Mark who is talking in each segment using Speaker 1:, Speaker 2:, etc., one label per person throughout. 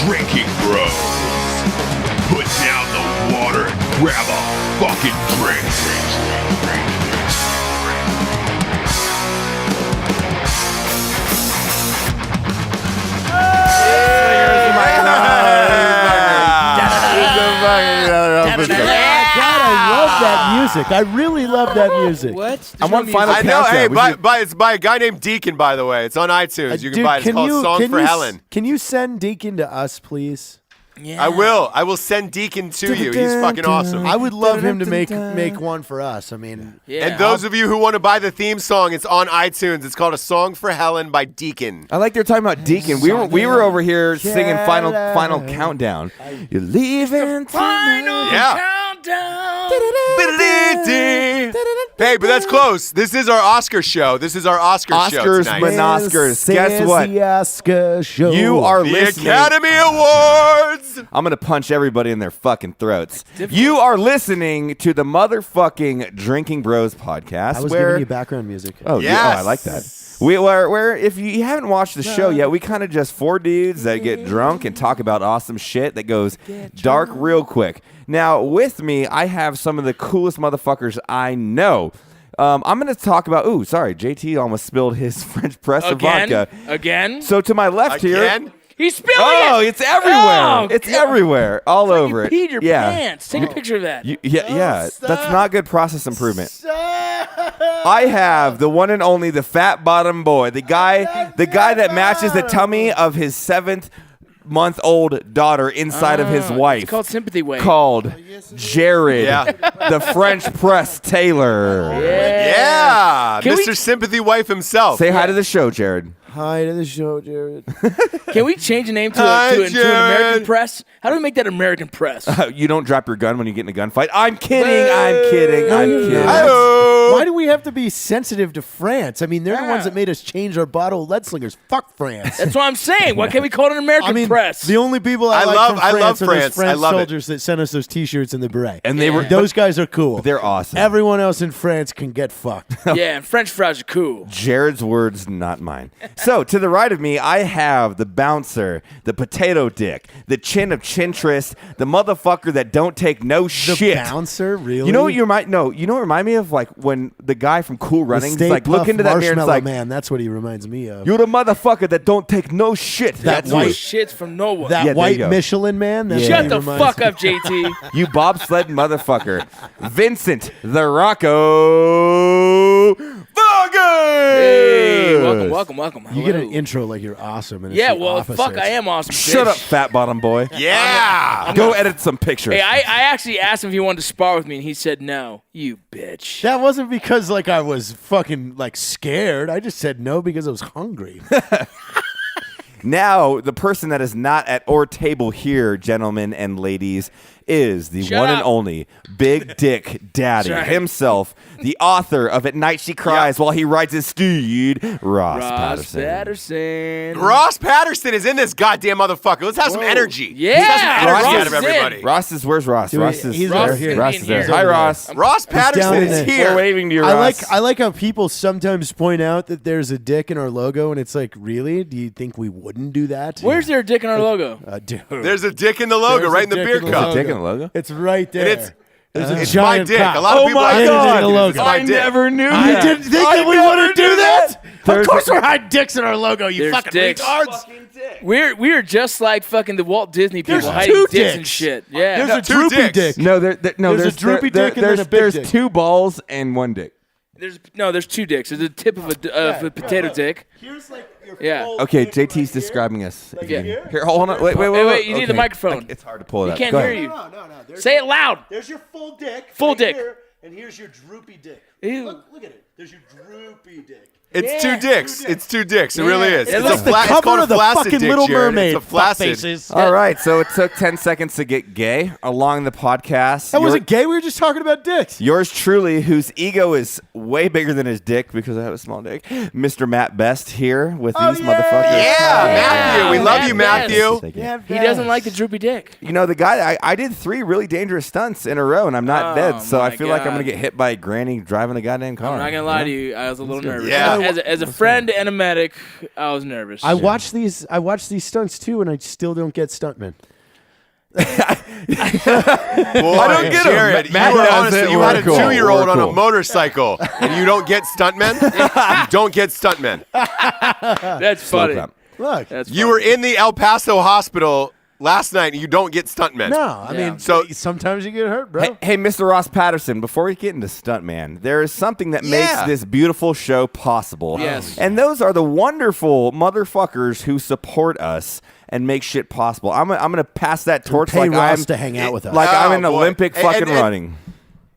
Speaker 1: Drinking Bros. Put down the water and grab a fucking drink.
Speaker 2: That music. I really love that music.
Speaker 3: What?
Speaker 4: I'm on final
Speaker 5: I know. Hey,
Speaker 4: countdown.
Speaker 5: it's by a guy named Deacon, by the way. It's on iTunes. You can buy it. It's called Song for Helen.
Speaker 2: Can you send Deacon to us, please?
Speaker 3: Yeah.
Speaker 5: I will. I will send Deacon to you. He's fucking awesome.
Speaker 2: I would love him to make one for us. I mean,
Speaker 3: Yeah.
Speaker 5: And those of you who want to buy the theme song, it's on iTunes. It's called A Song for Helen by Deacon.
Speaker 4: I like they're talking about Deacon. We were over here singing final countdown. You're leaving
Speaker 3: Final countdown.
Speaker 5: Hey, but that's close. This is our Oscar show. This is our Oscar show
Speaker 4: Oscars,
Speaker 5: tonight.
Speaker 4: Oscars. Guess what?
Speaker 2: The Oscar show.
Speaker 4: You are
Speaker 5: The
Speaker 4: listening.
Speaker 5: Academy Awards.
Speaker 4: I'm going to punch everybody in their fucking throats. You are listening to the motherfucking Drinking Bros podcast.
Speaker 2: I was
Speaker 4: where,
Speaker 2: giving you background music.
Speaker 4: Oh,
Speaker 5: Yes.
Speaker 4: yeah, I like that. Where if you haven't watched the show yet, we kind of just four dudes that get drunk and talk about awesome shit that goes dark real quick. Now, with me, I have some of the coolest motherfuckers I know. I'm going to talk about... Ooh, sorry. JT almost spilled his French press of vodka.
Speaker 3: Again?
Speaker 4: So to my left here...
Speaker 3: He's spilling it!
Speaker 4: It's everywhere.
Speaker 3: Oh,
Speaker 4: it's
Speaker 3: God.
Speaker 4: everywhere. All
Speaker 3: Like
Speaker 4: over
Speaker 3: you
Speaker 4: it.
Speaker 3: peed your
Speaker 4: yeah.
Speaker 3: pants. Take a picture of that.
Speaker 4: That's not good process improvement. I have the one and only the fat bottom boy, the guy that matches the tummy of his 7-month-old daughter inside of his wife.
Speaker 3: It's called sympathy weight.
Speaker 4: Called Jared, the French press Taylor.
Speaker 5: Yeah.
Speaker 3: Can
Speaker 5: Mr.
Speaker 3: we-
Speaker 5: Sympathy Wife himself.
Speaker 4: Say hi to the show, Jared.
Speaker 2: Hi to the show, Jared.
Speaker 3: Can we change the name to
Speaker 5: Hi,
Speaker 3: an American
Speaker 5: Jared.
Speaker 3: press? How do we make that American press?
Speaker 4: You don't drop your gun when you get in a gunfight. I'm kidding. I'm kidding.
Speaker 5: Hi-oh.
Speaker 2: Why do we have to be sensitive to France? I mean, they're the ones that made us change our bottle of lead slingers. Fuck France.
Speaker 3: That's what I'm saying. Why can't we call it an American press?
Speaker 2: The only people I like
Speaker 5: love
Speaker 2: from France are
Speaker 5: France.
Speaker 2: those French
Speaker 5: I love it.
Speaker 2: soldiers that sent us those T-shirts and the beret.
Speaker 4: And they were
Speaker 2: Those guys are cool.
Speaker 4: They're awesome.
Speaker 2: Everyone else in France can get fucked.
Speaker 3: Yeah, and French fries are cool.
Speaker 4: Jared's words, not mine. So, to the right of me, I have the bouncer, the potato dick, the chin of Chintrist, the motherfucker that don't take no
Speaker 2: The
Speaker 4: shit.
Speaker 2: bouncer, really?
Speaker 4: You know what you might know? You know what remind me of? Like when the guy from Cool
Speaker 2: The
Speaker 4: Runnings
Speaker 2: Stay
Speaker 4: like look
Speaker 2: Puft
Speaker 4: into that mirror and it's
Speaker 2: Marshmallow
Speaker 4: like,
Speaker 2: Man. That's what he reminds me of.
Speaker 4: you're the motherfucker that don't take no shit. That's
Speaker 3: No
Speaker 4: you.
Speaker 3: shits from no one.
Speaker 2: That
Speaker 4: Yeah, there
Speaker 2: white
Speaker 4: you go.
Speaker 2: Michelin Man. That's
Speaker 4: Yeah.
Speaker 2: what
Speaker 3: Shut
Speaker 2: he
Speaker 3: the
Speaker 2: reminds
Speaker 3: fuck
Speaker 2: me.
Speaker 3: up, JT.
Speaker 4: You bobsled motherfucker. Vincent the Rocco Vargas.
Speaker 3: Hey, welcome.
Speaker 2: You get an
Speaker 3: Hello.
Speaker 2: intro like you're awesome. And it's
Speaker 3: Yeah,
Speaker 2: the
Speaker 3: well,
Speaker 2: opposite.
Speaker 3: fuck, I am awesome.
Speaker 4: Shut
Speaker 3: bitch.
Speaker 4: up, fat bottom boy.
Speaker 5: Yeah.
Speaker 4: Go edit some pictures.
Speaker 3: Hey, I actually asked him if he wanted to spar with me, and he said no. You bitch.
Speaker 2: That wasn't because like I was fucking like scared. I just said no because I was hungry.
Speaker 4: Now, the person that is not at our table here, gentlemen and ladies, is the
Speaker 3: Shut
Speaker 4: one
Speaker 3: up.
Speaker 4: and only Big Dick Daddy
Speaker 3: Sorry.
Speaker 4: himself, the author of At Night She Cries While He Rides His Steed, Ross Patterson.
Speaker 5: Ross Patterson is in this goddamn motherfucker. Let's have some energy.
Speaker 3: Yeah,
Speaker 5: Let's have some energy
Speaker 3: Ross
Speaker 5: out
Speaker 3: is
Speaker 5: of everybody.
Speaker 4: Ross is, where's Ross?
Speaker 2: Dude,
Speaker 4: Ross is
Speaker 2: he's
Speaker 4: there.
Speaker 2: right here.
Speaker 4: Ross is there.
Speaker 3: He's
Speaker 4: Hi,
Speaker 2: over
Speaker 4: Ross.
Speaker 5: Ross Patterson
Speaker 2: down in
Speaker 5: is
Speaker 2: the-
Speaker 5: here.
Speaker 4: We're waving to you, Ross.
Speaker 2: I like how people sometimes point out that there's a dick in our logo, and it's like, really? Do you think we wouldn't do that?
Speaker 3: Where's there a dick in our logo?
Speaker 2: Dude.
Speaker 5: There's a dick in the logo,
Speaker 2: There's a
Speaker 5: right in the
Speaker 2: dick
Speaker 5: beer
Speaker 2: in the
Speaker 5: cup.
Speaker 2: logo.
Speaker 4: Dick in the logo?
Speaker 2: It's right there.
Speaker 5: And
Speaker 2: There's a
Speaker 5: it's
Speaker 2: giant
Speaker 5: my dick.
Speaker 2: cock.
Speaker 5: A lot of people
Speaker 4: my
Speaker 5: are
Speaker 4: God.
Speaker 5: thinking it's my
Speaker 4: I
Speaker 5: dick.
Speaker 4: never knew
Speaker 2: You
Speaker 4: that.
Speaker 2: didn't think that we
Speaker 4: never
Speaker 2: want to do
Speaker 4: knew
Speaker 2: that?
Speaker 4: There's
Speaker 2: Of course we're hiding dicks in our logo, you
Speaker 3: There's
Speaker 2: fucking
Speaker 3: dicks.
Speaker 2: retards.
Speaker 3: We're just like fucking the Walt Disney people
Speaker 2: There's
Speaker 3: hiding
Speaker 2: two
Speaker 3: dicks and
Speaker 2: dicks.
Speaker 3: shit. Yeah.
Speaker 2: There's a
Speaker 5: two
Speaker 2: droopy
Speaker 5: dicks.
Speaker 2: dick.
Speaker 4: No, no,
Speaker 2: There's a droopy dick and then a big
Speaker 4: there's
Speaker 2: dick.
Speaker 4: 2 balls and 1 dick.
Speaker 3: There's two dicks. There's a tip of a potato dick.
Speaker 2: Here's like your
Speaker 3: Yeah.
Speaker 2: full-
Speaker 4: Okay, JT's describing us.
Speaker 3: Yeah.
Speaker 4: Here, hold on. Wait.
Speaker 3: Wait, you need the
Speaker 4: Okay.
Speaker 3: microphone.
Speaker 4: It's hard to pull it
Speaker 3: He
Speaker 4: up.
Speaker 3: can't
Speaker 4: Go
Speaker 3: hear
Speaker 4: ahead.
Speaker 3: you.
Speaker 2: No. There's
Speaker 3: Say it loud.
Speaker 2: There's your full dick.
Speaker 3: Full
Speaker 2: right
Speaker 3: dick.
Speaker 2: here, and here's your droopy dick.
Speaker 3: Ew.
Speaker 2: Look at it. There's your droopy dick.
Speaker 5: It's
Speaker 3: Yeah.
Speaker 5: 2 dicks. It's 2 dicks. It really is.
Speaker 3: It
Speaker 5: It's
Speaker 3: looks
Speaker 5: a
Speaker 2: the
Speaker 5: flat. It's
Speaker 2: cover
Speaker 5: called a
Speaker 2: of the
Speaker 5: flaccid
Speaker 2: fucking
Speaker 5: dick,
Speaker 2: Little
Speaker 5: Jared.
Speaker 2: Mermaid.
Speaker 5: It's a flaccid.
Speaker 2: Fuckfaces.
Speaker 4: All right, so it took 10 seconds to get gay along the podcast.
Speaker 2: That wasn't gay. We were just talking about dicks.
Speaker 4: Yours truly, whose ego is way bigger than his dick because I have a small dick, Mr. Matt Best here with these motherfuckers.
Speaker 5: Yeah, Matthew. We love
Speaker 3: Matt
Speaker 5: you,
Speaker 3: Best.
Speaker 5: Matthew.
Speaker 4: Thank you.
Speaker 3: He doesn't like the droopy dick.
Speaker 4: You know, the guy, I did 3 really dangerous stunts in a row, and I'm not
Speaker 3: Oh,
Speaker 4: dead, so I
Speaker 3: my
Speaker 4: feel like I'm I'm gonna get hit by a granny driving a goddamn car.
Speaker 3: I'm not gonna lie to you. I was a little nervous.
Speaker 5: Yeah.
Speaker 3: As a friend and a medic, I was nervous.
Speaker 2: I watch these stunts too, and I still don't get stuntmen.
Speaker 5: Boy, I
Speaker 4: don't get 'em.
Speaker 5: Jared,
Speaker 4: Matt
Speaker 5: you were
Speaker 4: does
Speaker 5: honestly,
Speaker 4: it.
Speaker 5: you
Speaker 4: We're
Speaker 5: had a
Speaker 4: cool.
Speaker 5: 2-year-old
Speaker 4: We're
Speaker 5: on a
Speaker 4: cool.
Speaker 5: motorcycle, and you don't get stuntmen. You don't get stuntmen.
Speaker 3: That's funny.
Speaker 4: clap.
Speaker 2: Look,
Speaker 3: That's
Speaker 5: You
Speaker 3: funny.
Speaker 5: were in the El Paso hospital last night, and you don't get stuntmen.
Speaker 2: no, I
Speaker 3: Yeah.
Speaker 2: mean,
Speaker 5: So-
Speaker 2: sometimes you get hurt, bro.
Speaker 4: Hey, Mr. Ross Patterson, before we get into Stuntman, there is something that makes
Speaker 5: Yeah.
Speaker 4: this beautiful show possible.
Speaker 3: Yes.
Speaker 4: And those are the wonderful motherfuckers who support us and make shit possible. I'm gonna pass that torch
Speaker 2: Pay
Speaker 4: like
Speaker 2: Ross
Speaker 4: I'm
Speaker 2: to hang out with us.
Speaker 4: like I'm
Speaker 5: Oh,
Speaker 4: an
Speaker 5: boy.
Speaker 4: Olympic
Speaker 5: And-
Speaker 4: fucking
Speaker 5: and-
Speaker 4: running.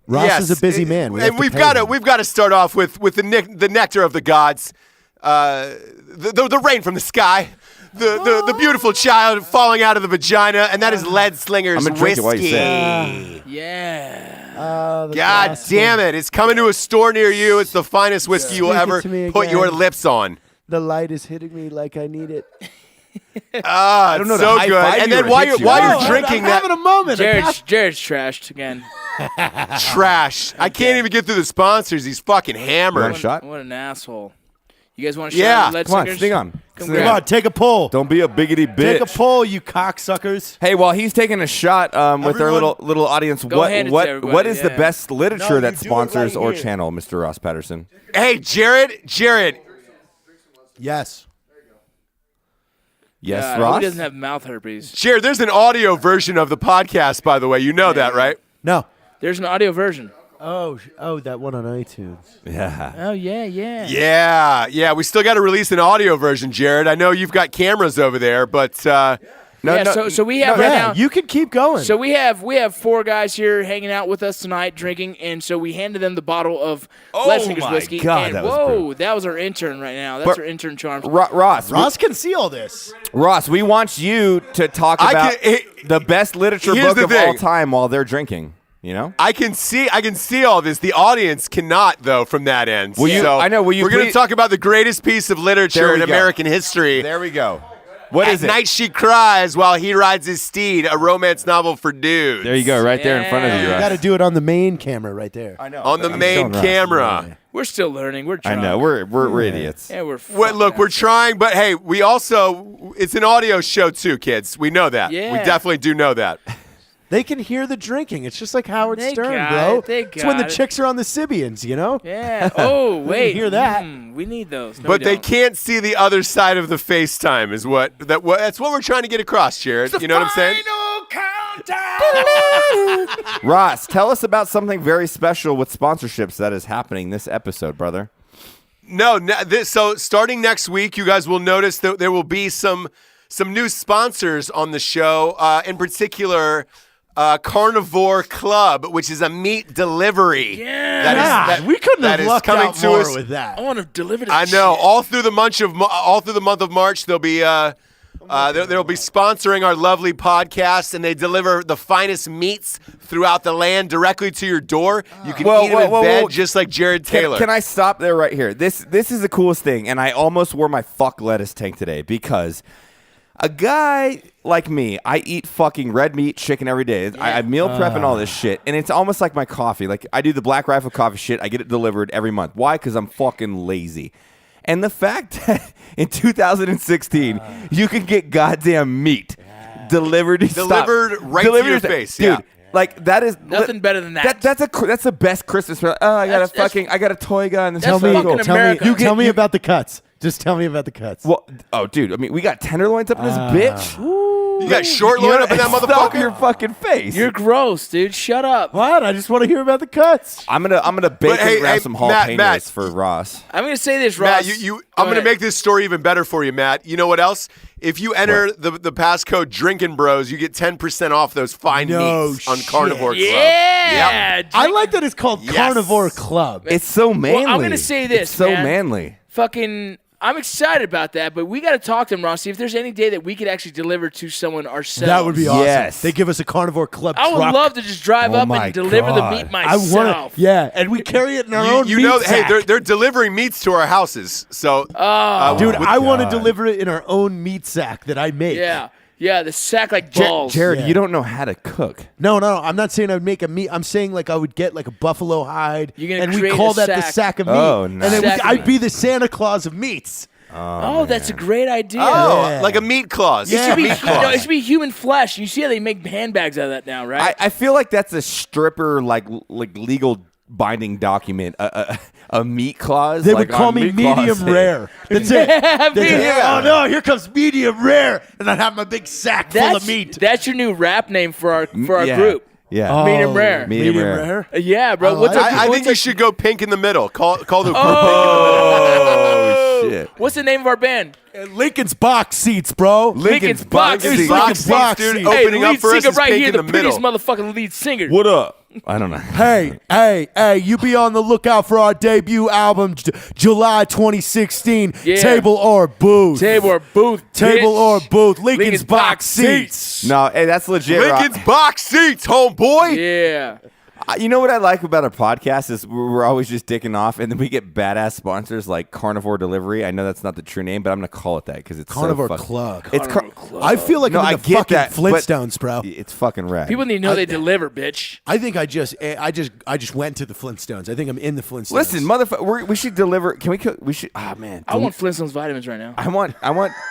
Speaker 2: Ross
Speaker 5: Yes,
Speaker 2: is a busy man. We have
Speaker 5: and
Speaker 2: to
Speaker 5: we've
Speaker 2: pay
Speaker 5: got
Speaker 2: him.
Speaker 5: to start off with the nectar of the gods, the rain from the sky, the beautiful child falling out of the vagina, and that is Lead Slinger's
Speaker 4: I'm gonna drink it while you
Speaker 5: whiskey.
Speaker 4: say it.
Speaker 3: Yeah.
Speaker 2: The
Speaker 5: God
Speaker 2: gospel.
Speaker 5: damn it! It's coming to a store near you. It's the finest whiskey you will
Speaker 2: Speak it
Speaker 5: ever
Speaker 2: to me
Speaker 5: put your
Speaker 2: again.
Speaker 5: lips on.
Speaker 2: The light is hitting me like I need it.
Speaker 5: Ah,
Speaker 4: don't know
Speaker 5: it's
Speaker 4: to
Speaker 5: so
Speaker 4: high
Speaker 5: good.
Speaker 4: five
Speaker 5: And
Speaker 4: you
Speaker 5: then
Speaker 4: or
Speaker 5: while
Speaker 4: hit
Speaker 5: you're
Speaker 4: you.
Speaker 5: while
Speaker 4: No,
Speaker 5: you're drinking
Speaker 2: I'm having
Speaker 5: that
Speaker 2: a moment.
Speaker 3: Jared's trashed again.
Speaker 5: trash, I can't even get through the sponsors. He's fucking
Speaker 4: You
Speaker 5: hammered.
Speaker 4: want a shot?
Speaker 3: What an asshole. You guys want to
Speaker 5: Yeah.
Speaker 3: shot? Lead
Speaker 4: Come on,
Speaker 3: Singers?
Speaker 4: sting on.
Speaker 3: Come
Speaker 4: Sting
Speaker 3: grab
Speaker 2: Come
Speaker 3: it.
Speaker 2: on, take a poll.
Speaker 4: Don't be a biggity bitch.
Speaker 2: Take a poll, you cocksuckers.
Speaker 4: Hey, while he's taking a shot with our
Speaker 2: Everyone-
Speaker 4: little audience,
Speaker 3: Go hand it to
Speaker 4: what
Speaker 3: everybody,
Speaker 4: is the
Speaker 3: yeah.
Speaker 4: best literature
Speaker 2: No,
Speaker 4: that
Speaker 2: you do it
Speaker 4: sponsors
Speaker 2: right
Speaker 4: or
Speaker 2: here.
Speaker 4: channel, Mr. Ross Patterson?
Speaker 5: Hey, Jared,
Speaker 2: Yes.
Speaker 4: Yes,
Speaker 3: God,
Speaker 4: Ross.
Speaker 3: Who doesn't have mouth herpes?
Speaker 5: Jared. There's an audio version of the podcast, by the way. You know that, right?
Speaker 2: No.
Speaker 3: There's an audio version.
Speaker 2: Oh, that one on iTunes.
Speaker 4: Yeah.
Speaker 3: Oh, yeah.
Speaker 5: Yeah. We still got to release an audio version, Jared. I know you've got cameras over there, but
Speaker 3: So we have right
Speaker 2: Yeah,
Speaker 3: now.
Speaker 2: you can keep going.
Speaker 3: So we have 4 guys here hanging out with us tonight, drinking, and so we handed them the bottle of Lead Slinger's
Speaker 4: my
Speaker 3: whiskey.
Speaker 4: God,
Speaker 3: and
Speaker 4: that was
Speaker 3: whoa,
Speaker 4: brutal.
Speaker 3: that was our intern right now. That's
Speaker 4: But-
Speaker 3: our intern charms.
Speaker 4: Ross,
Speaker 2: Ross can see all this.
Speaker 4: Ross, we want you to talk
Speaker 5: I
Speaker 4: about
Speaker 5: can-
Speaker 4: the best literature
Speaker 5: Here's
Speaker 4: book
Speaker 5: the
Speaker 4: of all
Speaker 5: thing.
Speaker 4: time while they're drinking. You know?
Speaker 5: I can see all this. The audience cannot, though, from that end.
Speaker 4: Will you-
Speaker 5: So
Speaker 4: I know, will you
Speaker 5: we're going to
Speaker 4: please-
Speaker 5: talk about the greatest piece of
Speaker 4: There
Speaker 5: literature
Speaker 4: we
Speaker 5: in
Speaker 4: go.
Speaker 5: American history.
Speaker 4: There we go. What
Speaker 5: At
Speaker 4: is it?
Speaker 5: night she cries while he rides his steed, a romance novel for dudes.
Speaker 4: There you go, right there in front of you.
Speaker 2: You
Speaker 4: Ross.
Speaker 2: got to do it on the main camera right there.
Speaker 4: I know.
Speaker 5: On the
Speaker 4: I'm
Speaker 5: main
Speaker 4: showing Ross.
Speaker 5: camera.
Speaker 3: We're still learning. We're
Speaker 4: I
Speaker 3: drunk.
Speaker 4: know. We're idiots.
Speaker 3: Yeah, we're.
Speaker 5: Look, we're trying, but hey, we also, it's an audio show too, kids. We know that.
Speaker 3: Yeah.
Speaker 5: We definitely do know that.
Speaker 2: They can hear the drinking. It's just like Howard
Speaker 3: They
Speaker 2: Stern,
Speaker 3: got
Speaker 2: bro.
Speaker 3: it. They
Speaker 2: It's when the
Speaker 3: got it.
Speaker 2: chicks are on the Sibians, you know?
Speaker 3: Yeah. Oh, wait.
Speaker 2: hear that.
Speaker 3: We need those. No,
Speaker 5: But
Speaker 3: we
Speaker 5: they
Speaker 3: don't.
Speaker 5: can't see the other side of the FaceTime is that's what we're trying to get across, Jared. You know what I'm saying?
Speaker 4: Ross, tell us about something very special with sponsorships that is happening this episode, brother.
Speaker 5: So starting next week, you guys will notice that there will be some new sponsors on the show. In particular, Carnivore Club, which is a meat delivery.
Speaker 3: Yeah.
Speaker 2: we couldn't
Speaker 5: that
Speaker 2: have
Speaker 5: is
Speaker 2: lucked
Speaker 5: coming
Speaker 2: out
Speaker 5: to
Speaker 2: more
Speaker 5: us.
Speaker 2: with that.
Speaker 3: I want to deliver this
Speaker 5: I know.
Speaker 3: shit.
Speaker 5: All through the month of March, there'll be they'll be sponsoring our lovely podcast, and they deliver the finest meats throughout the land directly to your door. You can eat them in bed, just like Jared Taylor.
Speaker 4: Can I stop there right here? This is the coolest thing, and I almost wore my fuck lettuce tank today because a guy like me, I eat fucking red meat, chicken every day. I meal prep and all this shit, and it's almost like my coffee. Like I do the Black Rifle coffee shit. I get it delivered every month. Why? Because I'm fucking lazy. And the fact that in 2016 you can get goddamn meat delivered
Speaker 5: right to your face,
Speaker 4: dude.
Speaker 5: yeah.
Speaker 4: Like that is
Speaker 3: Nothing better than that.
Speaker 4: That's the best Christmas. Oh, I got a toy gun. This
Speaker 3: That's
Speaker 4: is so
Speaker 3: fucking
Speaker 4: cool.
Speaker 3: America.
Speaker 2: Tell me about the cuts. Just tell me about the cuts.
Speaker 4: Well, oh, dude. I mean, we got tenderloins up in this bitch.
Speaker 5: You got short loin up in that
Speaker 4: Stuck in
Speaker 5: motherfucker?
Speaker 4: your fucking face.
Speaker 3: You're gross, dude. Shut up.
Speaker 2: What? I just want to hear about the cuts.
Speaker 4: I'm gonna bake
Speaker 5: hey,
Speaker 4: and grab
Speaker 5: hey,
Speaker 4: some
Speaker 5: Matt,
Speaker 4: jalapenos for Ross.
Speaker 3: I'm going to say this, Ross.
Speaker 5: Matt,
Speaker 3: Go
Speaker 5: I'm going to
Speaker 3: ahead.
Speaker 5: make this story even better for you, Matt. You know what else? If you enter the passcode Drinkin Bros, you get 10% off those fine
Speaker 2: No
Speaker 5: meats on
Speaker 2: shit.
Speaker 5: Carnivore Club.
Speaker 3: Yeah.
Speaker 2: I like that it's called
Speaker 5: Yes.
Speaker 2: Carnivore Club.
Speaker 4: It's so manly.
Speaker 3: I'm gonna say this,
Speaker 4: It's so
Speaker 3: man.
Speaker 4: manly.
Speaker 3: Fucking, I'm excited about that, but we got to talk to them, Ross. See if there's any day that we could actually deliver to someone ourselves.
Speaker 2: That would be awesome.
Speaker 4: Yes.
Speaker 2: They give us a Carnivore Club
Speaker 3: I would
Speaker 2: truck.
Speaker 3: love to just drive
Speaker 2: Oh
Speaker 3: up
Speaker 2: my
Speaker 3: and deliver the
Speaker 2: God.
Speaker 3: meat
Speaker 2: I
Speaker 3: myself.
Speaker 2: want to. Yeah, and we carry it in our own
Speaker 5: You
Speaker 2: meat
Speaker 5: know,
Speaker 2: sack.
Speaker 5: hey, they're delivering meats to our houses. So,
Speaker 3: Oh,
Speaker 2: Dude, I want to
Speaker 4: God.
Speaker 2: deliver it in our own meat sack that I make.
Speaker 3: yeah. Yeah, the sack like balls.
Speaker 4: Jared,
Speaker 2: Yeah.
Speaker 4: you don't know how to cook.
Speaker 2: No. I'm not saying I would make a meat. I'm saying like I would get like a buffalo hide,
Speaker 3: You're gonna
Speaker 2: and we
Speaker 3: create
Speaker 2: call
Speaker 3: a
Speaker 2: that the
Speaker 3: sack.
Speaker 2: sack of meat.
Speaker 4: Oh, nice.
Speaker 2: And then
Speaker 3: Sack of
Speaker 2: I'd
Speaker 3: meat.
Speaker 2: be the Santa Claus of meats.
Speaker 3: Oh, that's a great idea.
Speaker 5: Oh,
Speaker 2: Yeah.
Speaker 5: like a meat clause.
Speaker 2: Yeah.
Speaker 3: It should be,
Speaker 5: meat clause.
Speaker 3: no, it should be human flesh. You see how they make handbags out of that now, right?
Speaker 4: I feel like that's a stripper like legal binding document. A meat clause.
Speaker 2: They
Speaker 4: like
Speaker 2: would call
Speaker 4: on
Speaker 2: me
Speaker 4: meat
Speaker 2: medium
Speaker 4: clause.
Speaker 2: rare. That's it. That's it.
Speaker 3: Medium.
Speaker 2: Oh no, here comes medium rare, and I'd have my big sack full of meat.
Speaker 3: That's your new rap name for our
Speaker 4: Yeah.
Speaker 3: group.
Speaker 4: Yeah.
Speaker 2: Oh,
Speaker 3: Medium rare.
Speaker 4: Medium rare.
Speaker 3: Yeah, bro.
Speaker 2: I
Speaker 3: What's
Speaker 2: like
Speaker 3: our,
Speaker 2: it.
Speaker 5: I
Speaker 3: what's
Speaker 5: think you
Speaker 3: our-
Speaker 5: should go pink in the middle. Call the group
Speaker 4: Oh shit.
Speaker 3: What's the name of our band?
Speaker 2: Lincoln's box seats, bro.
Speaker 3: Lincoln's Box
Speaker 2: Seats.
Speaker 3: Seats.
Speaker 2: Lincoln's box
Speaker 5: dude.
Speaker 2: seats.
Speaker 5: Opening
Speaker 3: lead
Speaker 5: up for us
Speaker 3: singer
Speaker 5: is
Speaker 3: right
Speaker 5: pink
Speaker 3: here,
Speaker 5: in
Speaker 3: the
Speaker 5: the
Speaker 3: prettiest
Speaker 5: middle.
Speaker 3: motherfucking lead singer.
Speaker 4: What up? I don't know.
Speaker 2: Hey, you be on the lookout for our debut album, July 2016.
Speaker 3: Yeah.
Speaker 2: Table or booth.
Speaker 3: Table or booth.
Speaker 2: Table
Speaker 3: bitch.
Speaker 2: or booth. Lincoln's
Speaker 3: Lincoln's
Speaker 2: box
Speaker 3: box
Speaker 2: seats.
Speaker 4: No, hey, that's legit. Rob.
Speaker 5: Lincoln's box seats, homeboy.
Speaker 3: Yeah.
Speaker 4: You know what I like about our podcast is we're always just dicking off, and then we get badass sponsors like Carnivore Delivery. I know that's not the true name, but I'm gonna call it that because it's
Speaker 2: Carnivore
Speaker 4: so fucking,
Speaker 2: Club.
Speaker 4: It's
Speaker 3: Carnivore Club.
Speaker 2: I feel like
Speaker 4: No,
Speaker 2: I'm
Speaker 4: I
Speaker 2: in the
Speaker 4: get
Speaker 2: fucking
Speaker 4: that, but-
Speaker 2: Flintstones, bro.
Speaker 4: It's fucking rad.
Speaker 3: People need to know they deliver, bitch.
Speaker 2: I think I just went to the Flintstones. I think I'm in the Flintstones.
Speaker 4: Listen, motherfucker, we should deliver. Can we cook? We should. Ah, man.
Speaker 3: I want Flintstones vitamins right now.
Speaker 4: I want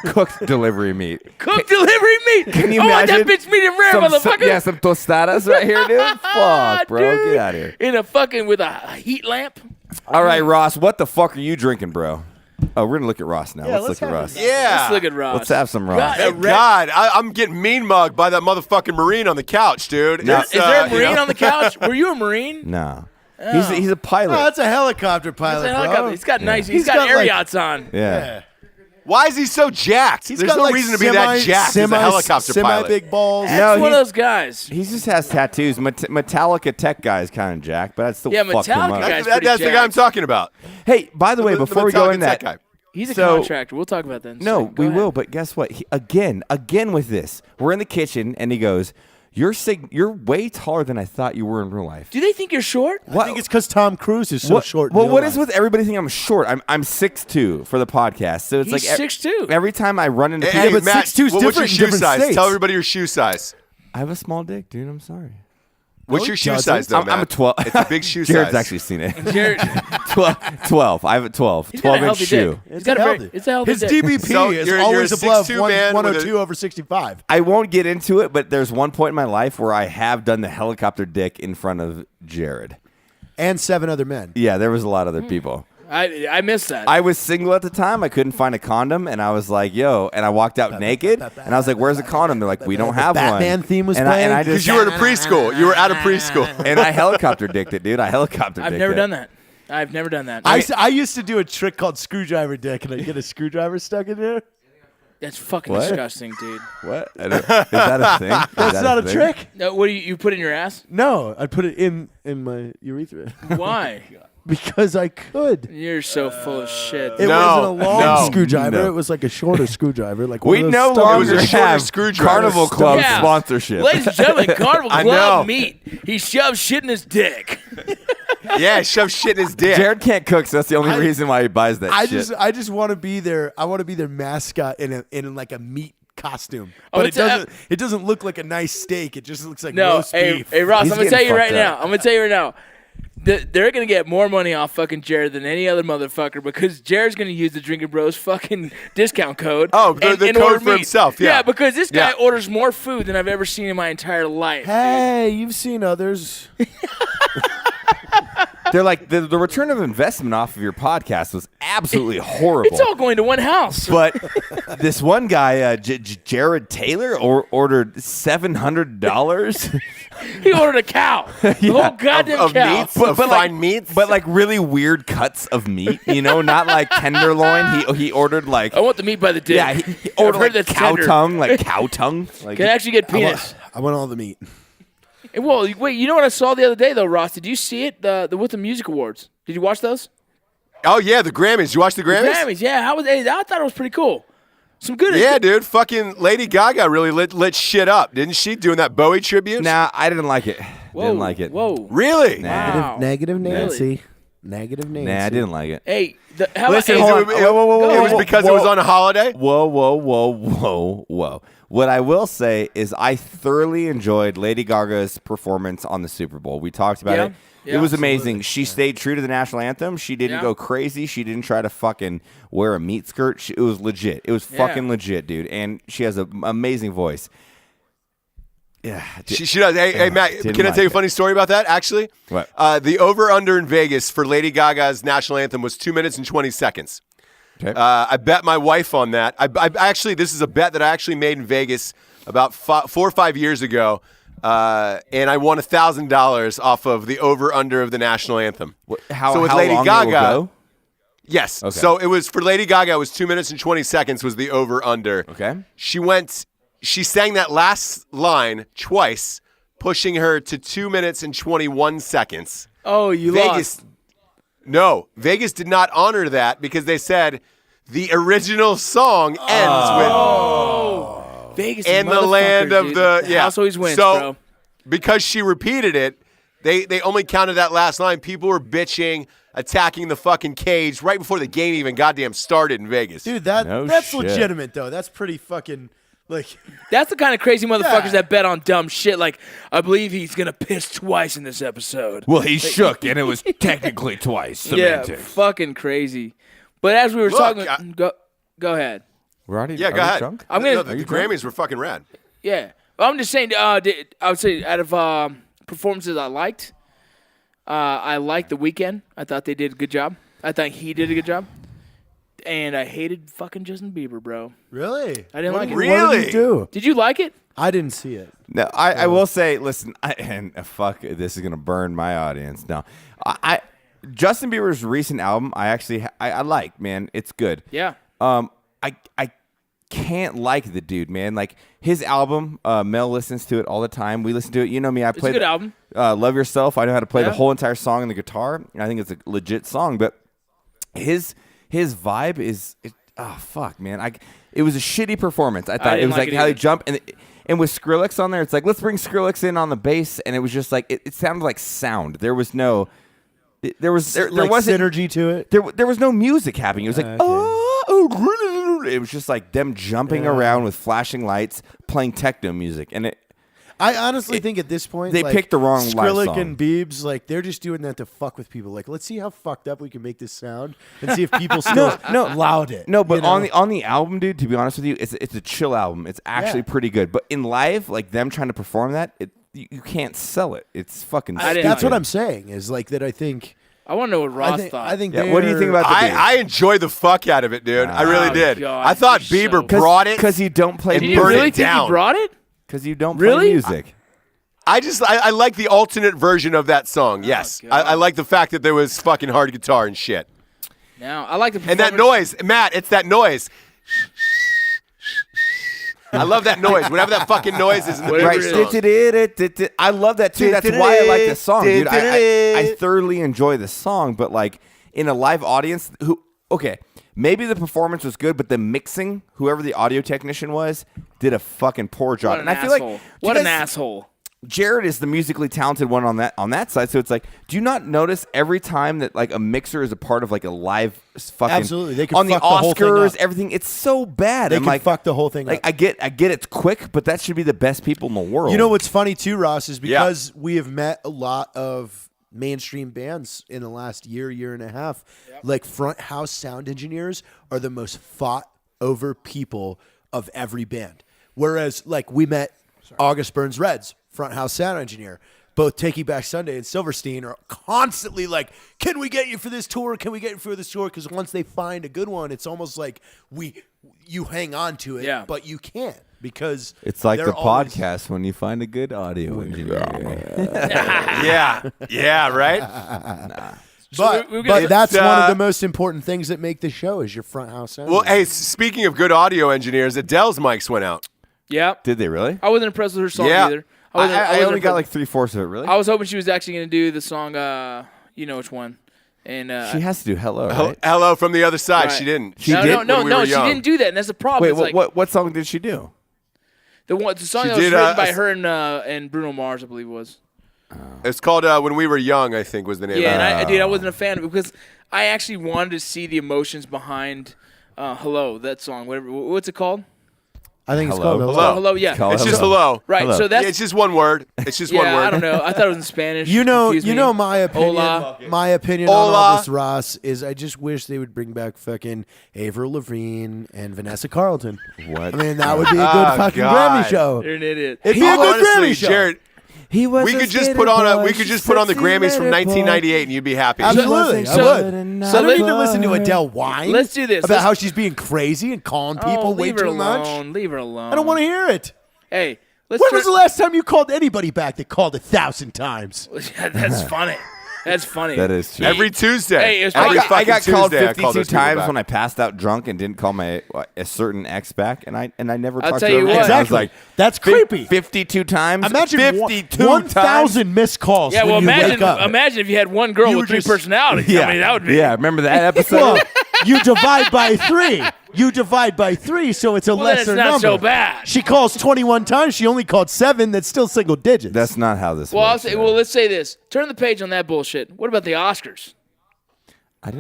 Speaker 4: cooked delivery meat.
Speaker 3: Cook delivery meat.
Speaker 4: Can you
Speaker 3: I want
Speaker 4: imagine?
Speaker 3: that bitch medium rare, motherfucker.
Speaker 4: Some tostadas right here, dude. Fuck, bro.
Speaker 3: Dude.
Speaker 4: Get out of here.
Speaker 3: In a fucking with a heat lamp.
Speaker 4: All right, Ross. What the fuck are you drinking, bro? Oh, we're gonna look at Ross now. Let's look at Ross.
Speaker 5: Yeah.
Speaker 3: Let's look at Ross.
Speaker 4: Let's have some Ross.
Speaker 3: God,
Speaker 5: Thank God, I'm getting mean mugged by that motherfucking Marine on the couch, dude.
Speaker 4: No.
Speaker 5: It's,
Speaker 3: Is there a
Speaker 5: you
Speaker 3: Marine
Speaker 5: know.
Speaker 3: on the couch? Were you a Marine?
Speaker 4: No, he's a pilot.
Speaker 2: Oh, that's a helicopter
Speaker 3: It's
Speaker 2: pilot,
Speaker 3: a helicopter.
Speaker 2: bro.
Speaker 3: He's got nice.
Speaker 2: He's
Speaker 3: He's got
Speaker 2: got,
Speaker 3: air
Speaker 2: like-
Speaker 3: yachts on.
Speaker 4: yeah.
Speaker 5: Why is he so jacked?
Speaker 2: He's
Speaker 5: There's
Speaker 2: got
Speaker 5: no
Speaker 2: like
Speaker 5: reason to be that jacked as a helicopter pilot.
Speaker 2: Big balls.
Speaker 3: That's
Speaker 4: No,
Speaker 3: one of
Speaker 4: he-
Speaker 3: those guys.
Speaker 4: He just has tattoos. Metallica Tech guy is kind of jacked, but I'd still
Speaker 3: Yeah,
Speaker 4: fuck him
Speaker 3: Metallica
Speaker 4: up.
Speaker 3: guy's
Speaker 5: That's
Speaker 3: pretty
Speaker 5: the guy I'm
Speaker 3: jacked.
Speaker 5: talking about.
Speaker 4: Hey, by the way, before we go
Speaker 5: Metallica
Speaker 4: in
Speaker 5: tech
Speaker 4: that,
Speaker 5: guy.
Speaker 3: He's a
Speaker 4: So-
Speaker 3: contractor. We'll talk about that. In a
Speaker 4: no,
Speaker 3: second. Go
Speaker 4: we
Speaker 3: ahead.
Speaker 4: will. But guess what? Again with this, we're in the kitchen, and he goes, "You're way taller than I thought you were in real life."
Speaker 3: Do they think you're short?
Speaker 2: I think it's because Tom Cruise is so short. in
Speaker 4: Well,
Speaker 2: real
Speaker 4: what
Speaker 2: life.
Speaker 4: is with everybody thinking I'm short? I'm 6'2" for the podcast, so it's
Speaker 3: He's
Speaker 4: like
Speaker 3: 6'2".
Speaker 4: Every time I run into
Speaker 5: Hey,
Speaker 4: people,
Speaker 2: but
Speaker 5: Matt,
Speaker 2: 6'2" is
Speaker 5: what's your
Speaker 2: different in
Speaker 5: shoe
Speaker 2: different
Speaker 5: size?
Speaker 2: states.
Speaker 5: Tell everybody your shoe size.
Speaker 4: I have a small dick, dude. I'm sorry.
Speaker 5: What's
Speaker 2: No,
Speaker 5: your
Speaker 2: it
Speaker 5: shoe
Speaker 2: doesn't.
Speaker 5: size, though,
Speaker 4: I'm
Speaker 5: Matt?
Speaker 4: a 12.
Speaker 5: It's a big shoe
Speaker 4: Jared's
Speaker 5: size.
Speaker 4: actually seen it.
Speaker 3: Jared,
Speaker 4: 12. I have a 12.
Speaker 3: he's got a
Speaker 4: 12-inch
Speaker 3: healthy
Speaker 4: shoe.
Speaker 3: dick. He's got a very, it's a healthy
Speaker 2: His
Speaker 3: dick.
Speaker 2: DBP
Speaker 5: So
Speaker 2: is
Speaker 5: you're
Speaker 2: always
Speaker 5: a
Speaker 2: above
Speaker 5: 6'2" man with
Speaker 2: 102 over 65.
Speaker 4: I won't get into it, but there's one point in my life where I have done the helicopter dick in front of Jared.
Speaker 2: And 7 other men.
Speaker 4: Yeah, there was a lot of other people.
Speaker 3: I missed that.
Speaker 4: I was single at the time. I couldn't find a condom, and I was like, "Yo!" And I walked out naked, and I was like, "Where's the condom?" They're like, "We don't have one."
Speaker 2: Batman theme was
Speaker 4: and I
Speaker 2: playing?
Speaker 4: just
Speaker 5: Because you were in a preschool. You were out of preschool.
Speaker 4: and I helicopter dicked it, dude. I helicopter.
Speaker 3: I've
Speaker 4: dicked
Speaker 3: never
Speaker 4: it.
Speaker 3: done that. I've never done that.
Speaker 2: I used to do a trick called screwdriver dick, and I get a screwdriver stuck in there.
Speaker 3: That's fucking
Speaker 4: What?
Speaker 3: disgusting, dude.
Speaker 4: What? Is that a thing?
Speaker 2: That's not a
Speaker 4: thing?
Speaker 2: trick.
Speaker 3: No, what do you put in your ass?
Speaker 2: No, I put it in my urethra
Speaker 3: Why?
Speaker 2: because I could.
Speaker 3: You're so full of shit.
Speaker 2: It
Speaker 5: No,
Speaker 2: wasn't a long
Speaker 5: no,
Speaker 2: screwdriver.
Speaker 4: no.
Speaker 2: It was like a shorter screwdriver. Like
Speaker 4: We
Speaker 2: one of
Speaker 4: no
Speaker 2: those
Speaker 4: longer
Speaker 5: It was a shorter
Speaker 4: have
Speaker 5: screwdriver.
Speaker 4: Carnival Club
Speaker 3: Yeah.
Speaker 4: sponsorship.
Speaker 3: Ladies and gentlemen, Carnival
Speaker 5: I
Speaker 3: Club
Speaker 5: know.
Speaker 3: meat. He shoves shit in his dick.
Speaker 5: Yeah, shove shit in his dick.
Speaker 4: Jared can't cook, so that's the only reason why he buys that shit.
Speaker 2: I just want to be their. I want to be their mascot in like a meat costume.
Speaker 3: Oh,
Speaker 2: But
Speaker 3: it's a-
Speaker 2: it doesn't look like a nice steak. It just looks like
Speaker 3: No,
Speaker 2: roast
Speaker 3: hey,
Speaker 2: beef.
Speaker 3: hey, Ross,
Speaker 4: He's
Speaker 3: I'm gonna tell
Speaker 4: getting
Speaker 3: you right
Speaker 4: fucked
Speaker 3: now.
Speaker 4: up.
Speaker 3: I'm gonna tell you right now. They're gonna get more money off fucking Jared than any other motherfucker because Jared's gonna use the Drinkin' Bros fucking discount code.
Speaker 5: Oh, the
Speaker 3: and
Speaker 5: code
Speaker 3: order
Speaker 5: for
Speaker 3: meat.
Speaker 5: himself, yeah.
Speaker 3: because this guy
Speaker 5: Yeah.
Speaker 3: orders more food than I've ever seen in my entire life.
Speaker 2: Hey, you've seen others.
Speaker 4: They're like the return of investment off of your podcast was absolutely horrible.
Speaker 3: It's all going to one house.
Speaker 4: But this one guy, Jared Taylor, ordered $700.
Speaker 3: He ordered a cow. The whole goddamn
Speaker 5: of
Speaker 3: cow.
Speaker 5: meats, of fine meats.
Speaker 4: but like really weird cuts of meat. You know, not like tenderloin. He ordered like
Speaker 3: I want the meat by the dick.
Speaker 4: yeah, he
Speaker 3: I've
Speaker 4: ordered
Speaker 3: heard
Speaker 4: like
Speaker 3: that's
Speaker 4: cow
Speaker 3: tender.
Speaker 4: tongue, like cow tongue. Like
Speaker 3: Can I actually get penis?
Speaker 2: I want all the meat.
Speaker 3: Well, wait. You know what I saw the other day though, Ross? Did you see it? The with the music awards. Did you watch those?
Speaker 5: Oh, yeah, the Grammys. You watch the Grammys?
Speaker 3: Grammys. Yeah. How was? Hey, I thought it was pretty cool. Some good.
Speaker 5: Yeah, dude. Fucking Lady Gaga really lit shit up, didn't she? Doing that Bowie tribute?
Speaker 4: nah, I didn't like it.
Speaker 3: Whoa,
Speaker 4: Didn't like it.
Speaker 3: Whoa.
Speaker 5: Really?
Speaker 3: Wow.
Speaker 2: Negative
Speaker 3: Really?
Speaker 2: Nancy. Negative Nancy.
Speaker 4: Nah, I didn't like it.
Speaker 3: Hey, how
Speaker 4: Listen,
Speaker 3: about,
Speaker 4: hold on. Whoa.
Speaker 5: It was because it was on a holiday?
Speaker 4: Whoa. What I will say is I thoroughly enjoyed Lady Gaga's performance on the Super Bowl. We talked about it. It was amazing. She stayed true to the national anthem. She didn't go crazy. She didn't try to fucking wear a meat skirt. It was legit. It was fucking legit, dude. And she has an amazing voice. Yeah.
Speaker 5: She does. Hey, Matt, can I tell you a funny story about that, actually?
Speaker 4: What?
Speaker 5: The over-under in Vegas for Lady Gaga's national anthem was 2 minutes and 20 seconds.
Speaker 4: Okay.
Speaker 5: I bet my wife on that. I actually, this is a bet that I actually made in Vegas about 4 or 5 years ago, and I won $1,000 off of the over/under of the national anthem.
Speaker 4: How
Speaker 5: with
Speaker 4: long
Speaker 5: Lady
Speaker 4: it will
Speaker 5: Gaga?
Speaker 4: go?
Speaker 5: Yes.
Speaker 4: Okay.
Speaker 5: So it was for Lady Gaga. It was 2 minutes and 20 seconds was the over/under.
Speaker 4: Okay.
Speaker 5: She sang that last line twice, pushing her to 2 minutes and 21 seconds.
Speaker 3: Oh, you
Speaker 5: Vegas.
Speaker 3: lost.
Speaker 5: No, Vegas did not honor that because they said the original song ends with
Speaker 3: Vegas
Speaker 5: "In the land of the
Speaker 3: house always wins,
Speaker 5: so,
Speaker 3: bro.
Speaker 5: because she repeated it, they only counted that last line. People were bitching, attacking the fucking cage right before the game even goddamn started in Vegas.
Speaker 2: Dude,
Speaker 4: No
Speaker 2: that's
Speaker 4: shit.
Speaker 2: legitimate though. That's pretty fucking like.
Speaker 3: That's the kind of crazy motherfuckers
Speaker 2: Yeah.
Speaker 3: that bet on dumb shit. Like, I believe he's gonna piss twice in this episode.
Speaker 4: Well, he shook, and it was technically twice.
Speaker 3: Yeah, fucking crazy. But as we were
Speaker 5: Look,
Speaker 3: talking, go ahead.
Speaker 4: We're already.
Speaker 5: Yeah,
Speaker 4: are
Speaker 5: go
Speaker 4: we
Speaker 5: ahead.
Speaker 4: drunk?
Speaker 3: I'm gonna.
Speaker 5: No, the Grammys were fucking rad.
Speaker 3: Yeah, well, I'm just saying. I would say out of performances I liked The Weeknd. I thought they did a good job. I think he did a good job. And I hated fucking Justin Bieber, bro.
Speaker 2: Really?
Speaker 3: I didn't like it.
Speaker 2: What did
Speaker 5: Really?
Speaker 2: you do?
Speaker 3: Did you like it?
Speaker 2: I didn't see it.
Speaker 4: No, I will say, listen, fuck, this is gonna burn my audience. No, Justin Bieber's recent album, I like, man, it's good.
Speaker 3: Yeah.
Speaker 4: I can't like the dude, man. Like his album, Mel listens to it all the time. We listen to it. You know me, I play
Speaker 3: a good album.
Speaker 4: Love Yourself. I know how to play the
Speaker 3: Yeah.
Speaker 4: whole entire song on the guitar, and I think it's a legit song. But his vibe is, fuck, man. It was a shitty performance. I thought it
Speaker 3: didn't
Speaker 4: was
Speaker 3: like
Speaker 4: like
Speaker 3: it
Speaker 4: how he
Speaker 3: either.
Speaker 4: jumped and with Skrillex on there, it's like let's bring Skrillex in on the bass, and it was just like it sounded like sound. There was no, there
Speaker 2: Like
Speaker 4: wasn't
Speaker 2: synergy to it.
Speaker 4: there was no music happening. It was like it was just like them jumping around with flashing lights, playing techno music, and
Speaker 2: I honestly think at this point
Speaker 4: they picked the wrong live
Speaker 2: Skrillex
Speaker 4: song.
Speaker 2: and Biebs, like they're just doing that to fuck with people. Like, let's see how fucked up we can make this sound and see if people still loud it.
Speaker 4: No, but
Speaker 2: you know?
Speaker 4: on the album, dude, to be honest with you, it's a chill album. It's actually pretty good. But in live, like them trying to perform that, you can't sell it. It's fucking
Speaker 3: I didn't
Speaker 4: stupid.
Speaker 2: That's what I'm saying. Is like that. I think.
Speaker 3: I want to know what Ross thought.
Speaker 2: I think.
Speaker 4: Yeah, what do you think about the dude?
Speaker 5: I enjoyed the fuck out of it, dude. I really did.
Speaker 3: God,
Speaker 5: I thought
Speaker 3: you're
Speaker 5: Bieber
Speaker 3: so-
Speaker 5: brought it.
Speaker 4: Because you don't play
Speaker 5: And
Speaker 3: Did you
Speaker 5: burn
Speaker 4: music.
Speaker 3: really
Speaker 5: it
Speaker 3: think
Speaker 5: down.
Speaker 3: he brought it?
Speaker 4: Because you don't
Speaker 3: Really?
Speaker 4: play music.
Speaker 5: I like the alternate version of that song. Yes,
Speaker 3: God.
Speaker 5: I like the fact that there was fucking hard guitar and shit.
Speaker 3: Now I like the
Speaker 5: And that noise, Matt, it's that noise. I love that noise. Whatever that fucking noise is in the
Speaker 3: Whatever
Speaker 5: Bieber
Speaker 3: it
Speaker 5: song.
Speaker 4: I love that too. That's why I like this song, dude. I thoroughly enjoy this song, but like in a live audience, maybe the performance was good, but the mixing, whoever the audio technician was, did a fucking poor job.
Speaker 3: What an
Speaker 4: And I feel
Speaker 3: asshole.
Speaker 4: like
Speaker 3: What an asshole.
Speaker 4: Jared is the musically talented one on that side, so it's like, do you not notice every time that like a mixer is a part of like a live fucking
Speaker 2: Absolutely. They can
Speaker 4: on the
Speaker 2: fuck the whole thing
Speaker 4: Oscars,
Speaker 2: up.
Speaker 4: everyth it's so bad.
Speaker 2: They
Speaker 4: I'm
Speaker 2: can
Speaker 4: like,
Speaker 2: fuck the whole thing
Speaker 4: like
Speaker 2: up.
Speaker 4: I get it's quick, but that should be the best people in the world.
Speaker 2: You know what's funny too, Ross, is because we have met a lot of mainstream bands in the last year and a half. Like front house sound engineers are the most fought over people of every band. Whereas like we met August Burns Reds, front house sound engineer. Both Take You Back Sunday and Silverstein are constantly like, can we get you for this tour? Can we get you for this tour? Because once they find a good one, it's almost like you hang on to it, but you can't because
Speaker 4: It's like
Speaker 2: they're
Speaker 4: the
Speaker 2: always-
Speaker 4: podcast when you find a good audio engineer.
Speaker 5: Yeah, right?
Speaker 2: But,
Speaker 3: we're
Speaker 2: but
Speaker 3: gonna-
Speaker 2: that's one of the most important things that make the show is your front house sound.
Speaker 5: Well, hey, speaking of good audio engineers, Adele's mics went out.
Speaker 3: Yeah.
Speaker 4: Did they really?
Speaker 3: I wasn't impressed with her song
Speaker 5: Yeah.
Speaker 3: either.
Speaker 4: I
Speaker 3: wasn't
Speaker 4: only got
Speaker 3: impressed.
Speaker 4: like 3/4 of it. Really?
Speaker 3: I was hoping she was actually going to do the song, you know which one. And
Speaker 4: she has to do hello, right?
Speaker 5: Hello from the other side.
Speaker 3: Right.
Speaker 5: She didn't.
Speaker 4: She
Speaker 3: no,
Speaker 4: did?
Speaker 3: no,
Speaker 5: when we
Speaker 3: no,
Speaker 5: were
Speaker 3: she
Speaker 5: young.
Speaker 3: didn't do that, and that's the problem.
Speaker 4: Wait,
Speaker 3: It's like
Speaker 4: what song did she do?
Speaker 3: the song
Speaker 5: She
Speaker 3: that was
Speaker 5: did,
Speaker 3: written by her and Bruno Mars, I believe it was.
Speaker 5: It's called When We Were Young, I think was the name.
Speaker 3: Yeah,
Speaker 5: of it.
Speaker 3: and I wasn't a fan of it because I actually wanted to see the emotions behind "Hello," that song. What's it called?
Speaker 2: I think it's
Speaker 4: Hello.
Speaker 2: called
Speaker 5: Hello.
Speaker 3: Hello, yeah.
Speaker 5: It's just hello.
Speaker 3: Right,
Speaker 4: Hello.
Speaker 3: so that's
Speaker 5: Yeah, it's just one word. It's just one
Speaker 3: yeah.
Speaker 5: word.
Speaker 3: I don't know. I thought it was in Spanish.
Speaker 2: You know
Speaker 3: Confused me.
Speaker 2: my opinion.
Speaker 3: Hola.
Speaker 2: My opinion on all
Speaker 5: Hola.
Speaker 2: this, Ross, is I just wish they would bring back fucking Avril Lavigne and Vanessa Carlton.
Speaker 4: What?
Speaker 2: I mean, that would be a good fucking
Speaker 5: God.
Speaker 2: Grammy show.
Speaker 3: You're an idiot.
Speaker 2: It'd be a good
Speaker 5: Honestly,
Speaker 2: Grammy show.
Speaker 5: Jared,
Speaker 4: He was
Speaker 5: we could just put on the Grammys from 1998 and you'd be happy.
Speaker 2: Absolutely, I
Speaker 3: So-
Speaker 2: would.
Speaker 3: so
Speaker 2: I don't
Speaker 3: let-
Speaker 2: need to listen to Adele whine.
Speaker 3: Let's do this.
Speaker 2: about
Speaker 3: Let's-
Speaker 2: how she's being crazy and calling people way
Speaker 3: leave her
Speaker 2: too much.
Speaker 3: alone. Leave her alone.
Speaker 2: I don't want to hear it.
Speaker 3: Hey, let's.
Speaker 2: When was the last time you called anybody back that called 1,000 times?
Speaker 3: That's funny. That's funny.
Speaker 4: That is true.
Speaker 5: Every Tuesday.
Speaker 3: Hey, it's
Speaker 5: Every
Speaker 3: probably-
Speaker 4: I got
Speaker 5: fucking
Speaker 4: called
Speaker 5: Tuesday, I
Speaker 4: 52
Speaker 5: those people
Speaker 4: times
Speaker 5: back.
Speaker 4: when I passed out drunk and didn't call a certain ex back, and I never
Speaker 3: I'll
Speaker 4: talked
Speaker 3: tell
Speaker 4: to
Speaker 3: you
Speaker 4: him
Speaker 3: what.
Speaker 4: again. I was
Speaker 2: Exactly.
Speaker 4: like,
Speaker 2: That's creepy.
Speaker 4: 52 times.
Speaker 2: Imagine
Speaker 4: 52
Speaker 2: 1,000 missed calls.
Speaker 3: Yeah,
Speaker 2: when
Speaker 3: well,
Speaker 2: you wake
Speaker 3: imagine
Speaker 2: up.
Speaker 3: imagine if you had one girl
Speaker 2: You
Speaker 3: with
Speaker 2: were
Speaker 3: three
Speaker 2: just-
Speaker 3: personalities.
Speaker 4: Yeah,
Speaker 3: I mean, that would be.
Speaker 4: yeah. Remember that episode?
Speaker 2: Well, you divide by 3. You divide by 3, so it's a
Speaker 3: Well, then
Speaker 2: lesser
Speaker 3: it's not
Speaker 2: number.
Speaker 3: so bad.
Speaker 2: She calls 21 times. She only called 7. That's still single digits.
Speaker 4: That's not how this
Speaker 3: Well, I'll
Speaker 4: works.
Speaker 3: say. Well, let's say this. Turn the page on that bullshit. What about the Oscars?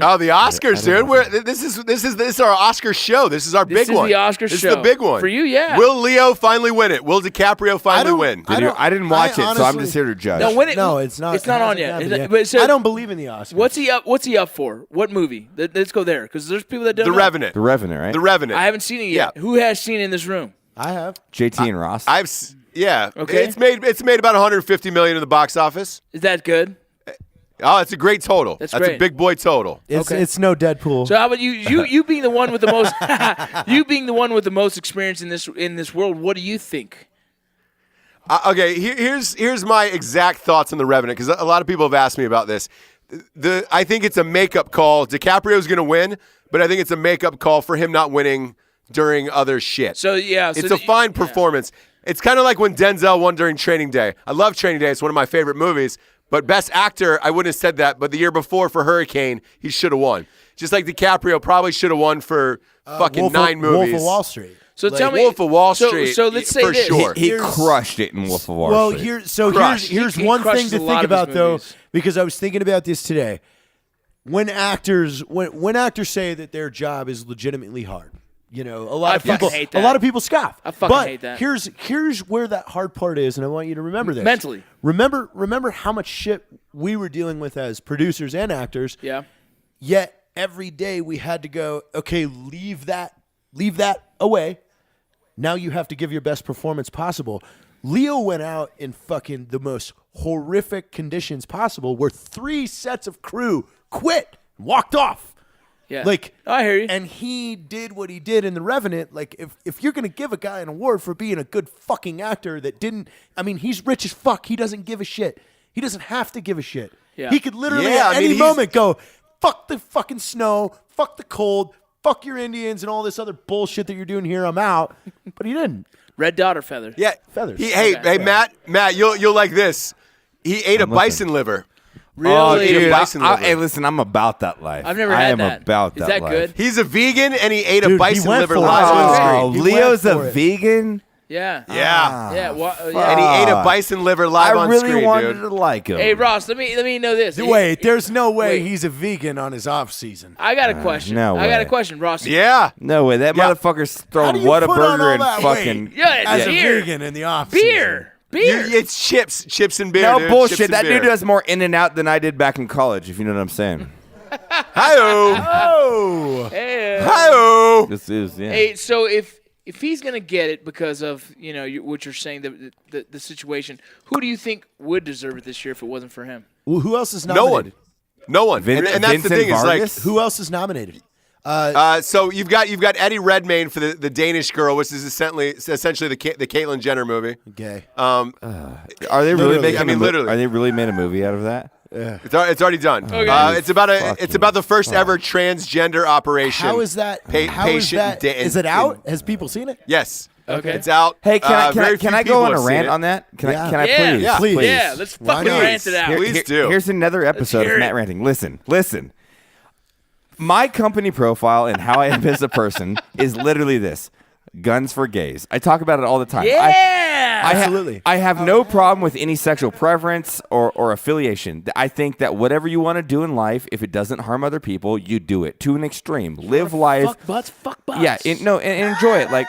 Speaker 5: Oh, the Oscars, dude. This is our Oscar show. This is our
Speaker 3: This
Speaker 5: big
Speaker 3: is
Speaker 5: one.
Speaker 3: the Oscar
Speaker 5: This
Speaker 3: show.
Speaker 5: is the big one.
Speaker 3: For you, yeah.
Speaker 5: Will Leo finally win it? Will Dicaprio finally win?
Speaker 4: I didn't watch it, so I'm
Speaker 2: honestly-
Speaker 4: just here to judge.
Speaker 3: No, when it,
Speaker 2: No, it's not.
Speaker 3: It's not
Speaker 2: it
Speaker 3: on
Speaker 2: hasn't
Speaker 3: yet.
Speaker 2: happened
Speaker 3: Is it-
Speaker 2: yet.
Speaker 3: but so-
Speaker 2: I don't believe in the Oscars.
Speaker 3: What's he up? What's he up for? What movie? Let's go there because there's people that don't
Speaker 5: The
Speaker 3: know.
Speaker 5: Revenant.
Speaker 4: The Revenant, right?
Speaker 5: The Revenant.
Speaker 3: I haven't seen it yet.
Speaker 5: Yeah.
Speaker 3: Who has seen it in this room?
Speaker 2: I have.
Speaker 4: JT and Ross.
Speaker 5: Yeah.
Speaker 3: Okay.
Speaker 5: It's made about 150 million in the box office.
Speaker 3: Is that good?
Speaker 5: Oh, it's a great total.
Speaker 3: That's
Speaker 5: a
Speaker 3: great.
Speaker 5: big boy total.
Speaker 2: It's no Deadpool.
Speaker 3: So how about you? You being the one with the most, you being the one with the most experience in this world. What do you think?
Speaker 5: Okay, here's my exact thoughts on The Revenant because a lot of people have asked me about this. I think it's a makeup call. DiCaprio's going to win, but I think it's a makeup call for him not winning during other shit.
Speaker 3: So yeah,
Speaker 5: It's a fine performance. It's kind of like when Denzel won during Training Day. I love Training Day. It's one of my favorite movies. But Best Actor, I wouldn't have said that. But the year before for Hurricane, he should have won. Just like DiCaprio probably should have won for fucking 9 movies.
Speaker 2: Wolf of Wall Street.
Speaker 3: So tell me,
Speaker 5: Wolf of Wall Street,
Speaker 3: So let's say
Speaker 5: for
Speaker 3: this.
Speaker 5: sure.
Speaker 4: he
Speaker 2: Here's-
Speaker 4: crushed it in Wolf of Wall
Speaker 2: Well,
Speaker 4: Street.
Speaker 5: Crushed.
Speaker 2: here's
Speaker 3: He
Speaker 2: one thing
Speaker 3: crushes
Speaker 2: to
Speaker 3: a lot
Speaker 2: think
Speaker 3: of his
Speaker 2: about though,
Speaker 3: movies.
Speaker 2: because I was thinking about this today. When actors say that their job is legitimately hard, a lot
Speaker 3: I
Speaker 2: of people
Speaker 3: fucking hate
Speaker 2: a
Speaker 3: that.
Speaker 2: lot of people scoff.
Speaker 3: I fucking
Speaker 2: but
Speaker 3: hate that.
Speaker 2: Here's where that hard part is, and I want you to remember this.
Speaker 3: Mentally.
Speaker 2: Remember how much shit we were dealing with as producers and actors.
Speaker 3: Yeah.
Speaker 2: Yet every day we had to go, okay, leave that away. Now you have to give your best performance possible. Leo went out in fucking the most horrific conditions possible where 3 sets of crew quit, walked off.
Speaker 3: Yeah.
Speaker 2: Like,
Speaker 3: I hear you.
Speaker 2: And he did what he did in The Revenant. Like, if you're going to give a guy an award for being a good fucking actor that didn't, I mean, he's rich as fuck. He doesn't give a shit. He doesn't have to give a shit.
Speaker 3: Yeah.
Speaker 2: He could literally
Speaker 5: Yeah,
Speaker 2: at
Speaker 5: I mean,
Speaker 2: any
Speaker 5: he's-
Speaker 2: moment go, fuck the fucking snow, fuck the cold, fuck your Indians and all this other bullshit that you're doing here. I'm out. But he didn't.
Speaker 3: Red dot or feather?
Speaker 5: Yeah.
Speaker 2: Feathers.
Speaker 5: Hey, Matt, you'll like this. He ate a bison liver.
Speaker 3: Really?
Speaker 4: Oh,
Speaker 5: He ate a
Speaker 4: dude,
Speaker 5: bison liver.
Speaker 4: hey, listen, I'm about that life.
Speaker 3: I've never
Speaker 4: I
Speaker 3: had
Speaker 4: am
Speaker 3: that.
Speaker 4: about
Speaker 3: Is
Speaker 4: that
Speaker 3: that
Speaker 4: life.
Speaker 3: good?
Speaker 5: He's a vegan and he ate
Speaker 2: Dude,
Speaker 5: a
Speaker 2: he
Speaker 5: bison
Speaker 2: went
Speaker 5: liver
Speaker 2: for it.
Speaker 5: live on
Speaker 2: Oh,
Speaker 5: screen.
Speaker 4: Oh,
Speaker 2: He
Speaker 4: Leo's
Speaker 2: went
Speaker 4: a
Speaker 2: for it.
Speaker 4: vegan?
Speaker 3: Yeah.
Speaker 5: Yeah.
Speaker 3: Yeah.
Speaker 5: And he ate a bison liver live
Speaker 4: I
Speaker 5: on
Speaker 4: really
Speaker 5: screen,
Speaker 4: wanted
Speaker 5: dude.
Speaker 4: to like him.
Speaker 3: Hey Ross, let me know this.
Speaker 2: Wait, there's no way
Speaker 3: Wait.
Speaker 2: he's a vegan on his off season.
Speaker 3: I got a question.
Speaker 4: no
Speaker 3: I got a
Speaker 4: way.
Speaker 3: question, Ross.
Speaker 5: Yeah.
Speaker 4: No way. That
Speaker 5: Yeah.
Speaker 4: motherfucker's
Speaker 2: How
Speaker 4: throwing
Speaker 2: do you put on
Speaker 4: Whataburger
Speaker 2: all
Speaker 4: and
Speaker 2: that
Speaker 4: fucking.
Speaker 2: weight
Speaker 3: Yeah, it's
Speaker 2: as a
Speaker 3: beer.
Speaker 2: vegan in the off season?
Speaker 3: Beer.
Speaker 5: It's chips and beer.
Speaker 4: No
Speaker 5: dude.
Speaker 4: bullshit.
Speaker 5: Chips and
Speaker 4: That
Speaker 5: beer.
Speaker 4: dude does more in and out than I did back in college, if you know what I'm saying.
Speaker 5: Hi-oh.
Speaker 2: Oh,
Speaker 3: Hey,
Speaker 5: Hi-oh.
Speaker 4: This is, yeah.
Speaker 3: hey, so if he's gonna get it because of what you're saying, the situation, who do you think would deserve it this year if it wasn't for him?
Speaker 2: well, who else is
Speaker 5: No
Speaker 2: nominated?
Speaker 5: one. No one. And that's the
Speaker 4: Vincent
Speaker 5: thing. Is
Speaker 4: Vargas?
Speaker 5: like,
Speaker 2: Who else is nominated?
Speaker 5: so you've got Eddie Redmayne for the Danish Girl, which is essentially the Caitlyn Jenner movie.
Speaker 2: Gay.
Speaker 4: Are they really
Speaker 2: Literally.
Speaker 4: making?
Speaker 5: I mean, literally.
Speaker 4: Are they really made a movie out of that?
Speaker 5: It's already done.
Speaker 3: Okay.
Speaker 5: It's about the first ever transgender operation.
Speaker 2: How is that? How is
Speaker 5: patient
Speaker 2: that?
Speaker 5: da-
Speaker 2: Is it out? Has people seen it?
Speaker 5: Yes.
Speaker 3: Okay.
Speaker 5: It's out.
Speaker 4: Hey, can
Speaker 5: very few
Speaker 4: I
Speaker 5: people
Speaker 4: go on a
Speaker 5: have seen
Speaker 4: rant
Speaker 5: it.
Speaker 4: on that? Can
Speaker 2: Yeah.
Speaker 4: I
Speaker 3: Yeah,
Speaker 4: please?
Speaker 5: yeah.
Speaker 2: Please.
Speaker 3: Yeah, let's
Speaker 2: Why
Speaker 3: fucking
Speaker 2: not?
Speaker 3: rant it out.
Speaker 5: Please do.
Speaker 4: Here's another episode
Speaker 3: hear
Speaker 4: of
Speaker 3: it.
Speaker 4: Matt Ranting. Listen. My company profile and how I am as a person is literally this. guns for gays. I talk about it all the time.
Speaker 3: Yeah,
Speaker 2: absolutely.
Speaker 4: I have no problem with any sexual preference or affiliation. I think that whatever you want to do in life, if it doesn't harm other people, you do it to an extreme. Live life.
Speaker 3: Fuck butts.
Speaker 4: Yeah, and enjoy it. Like,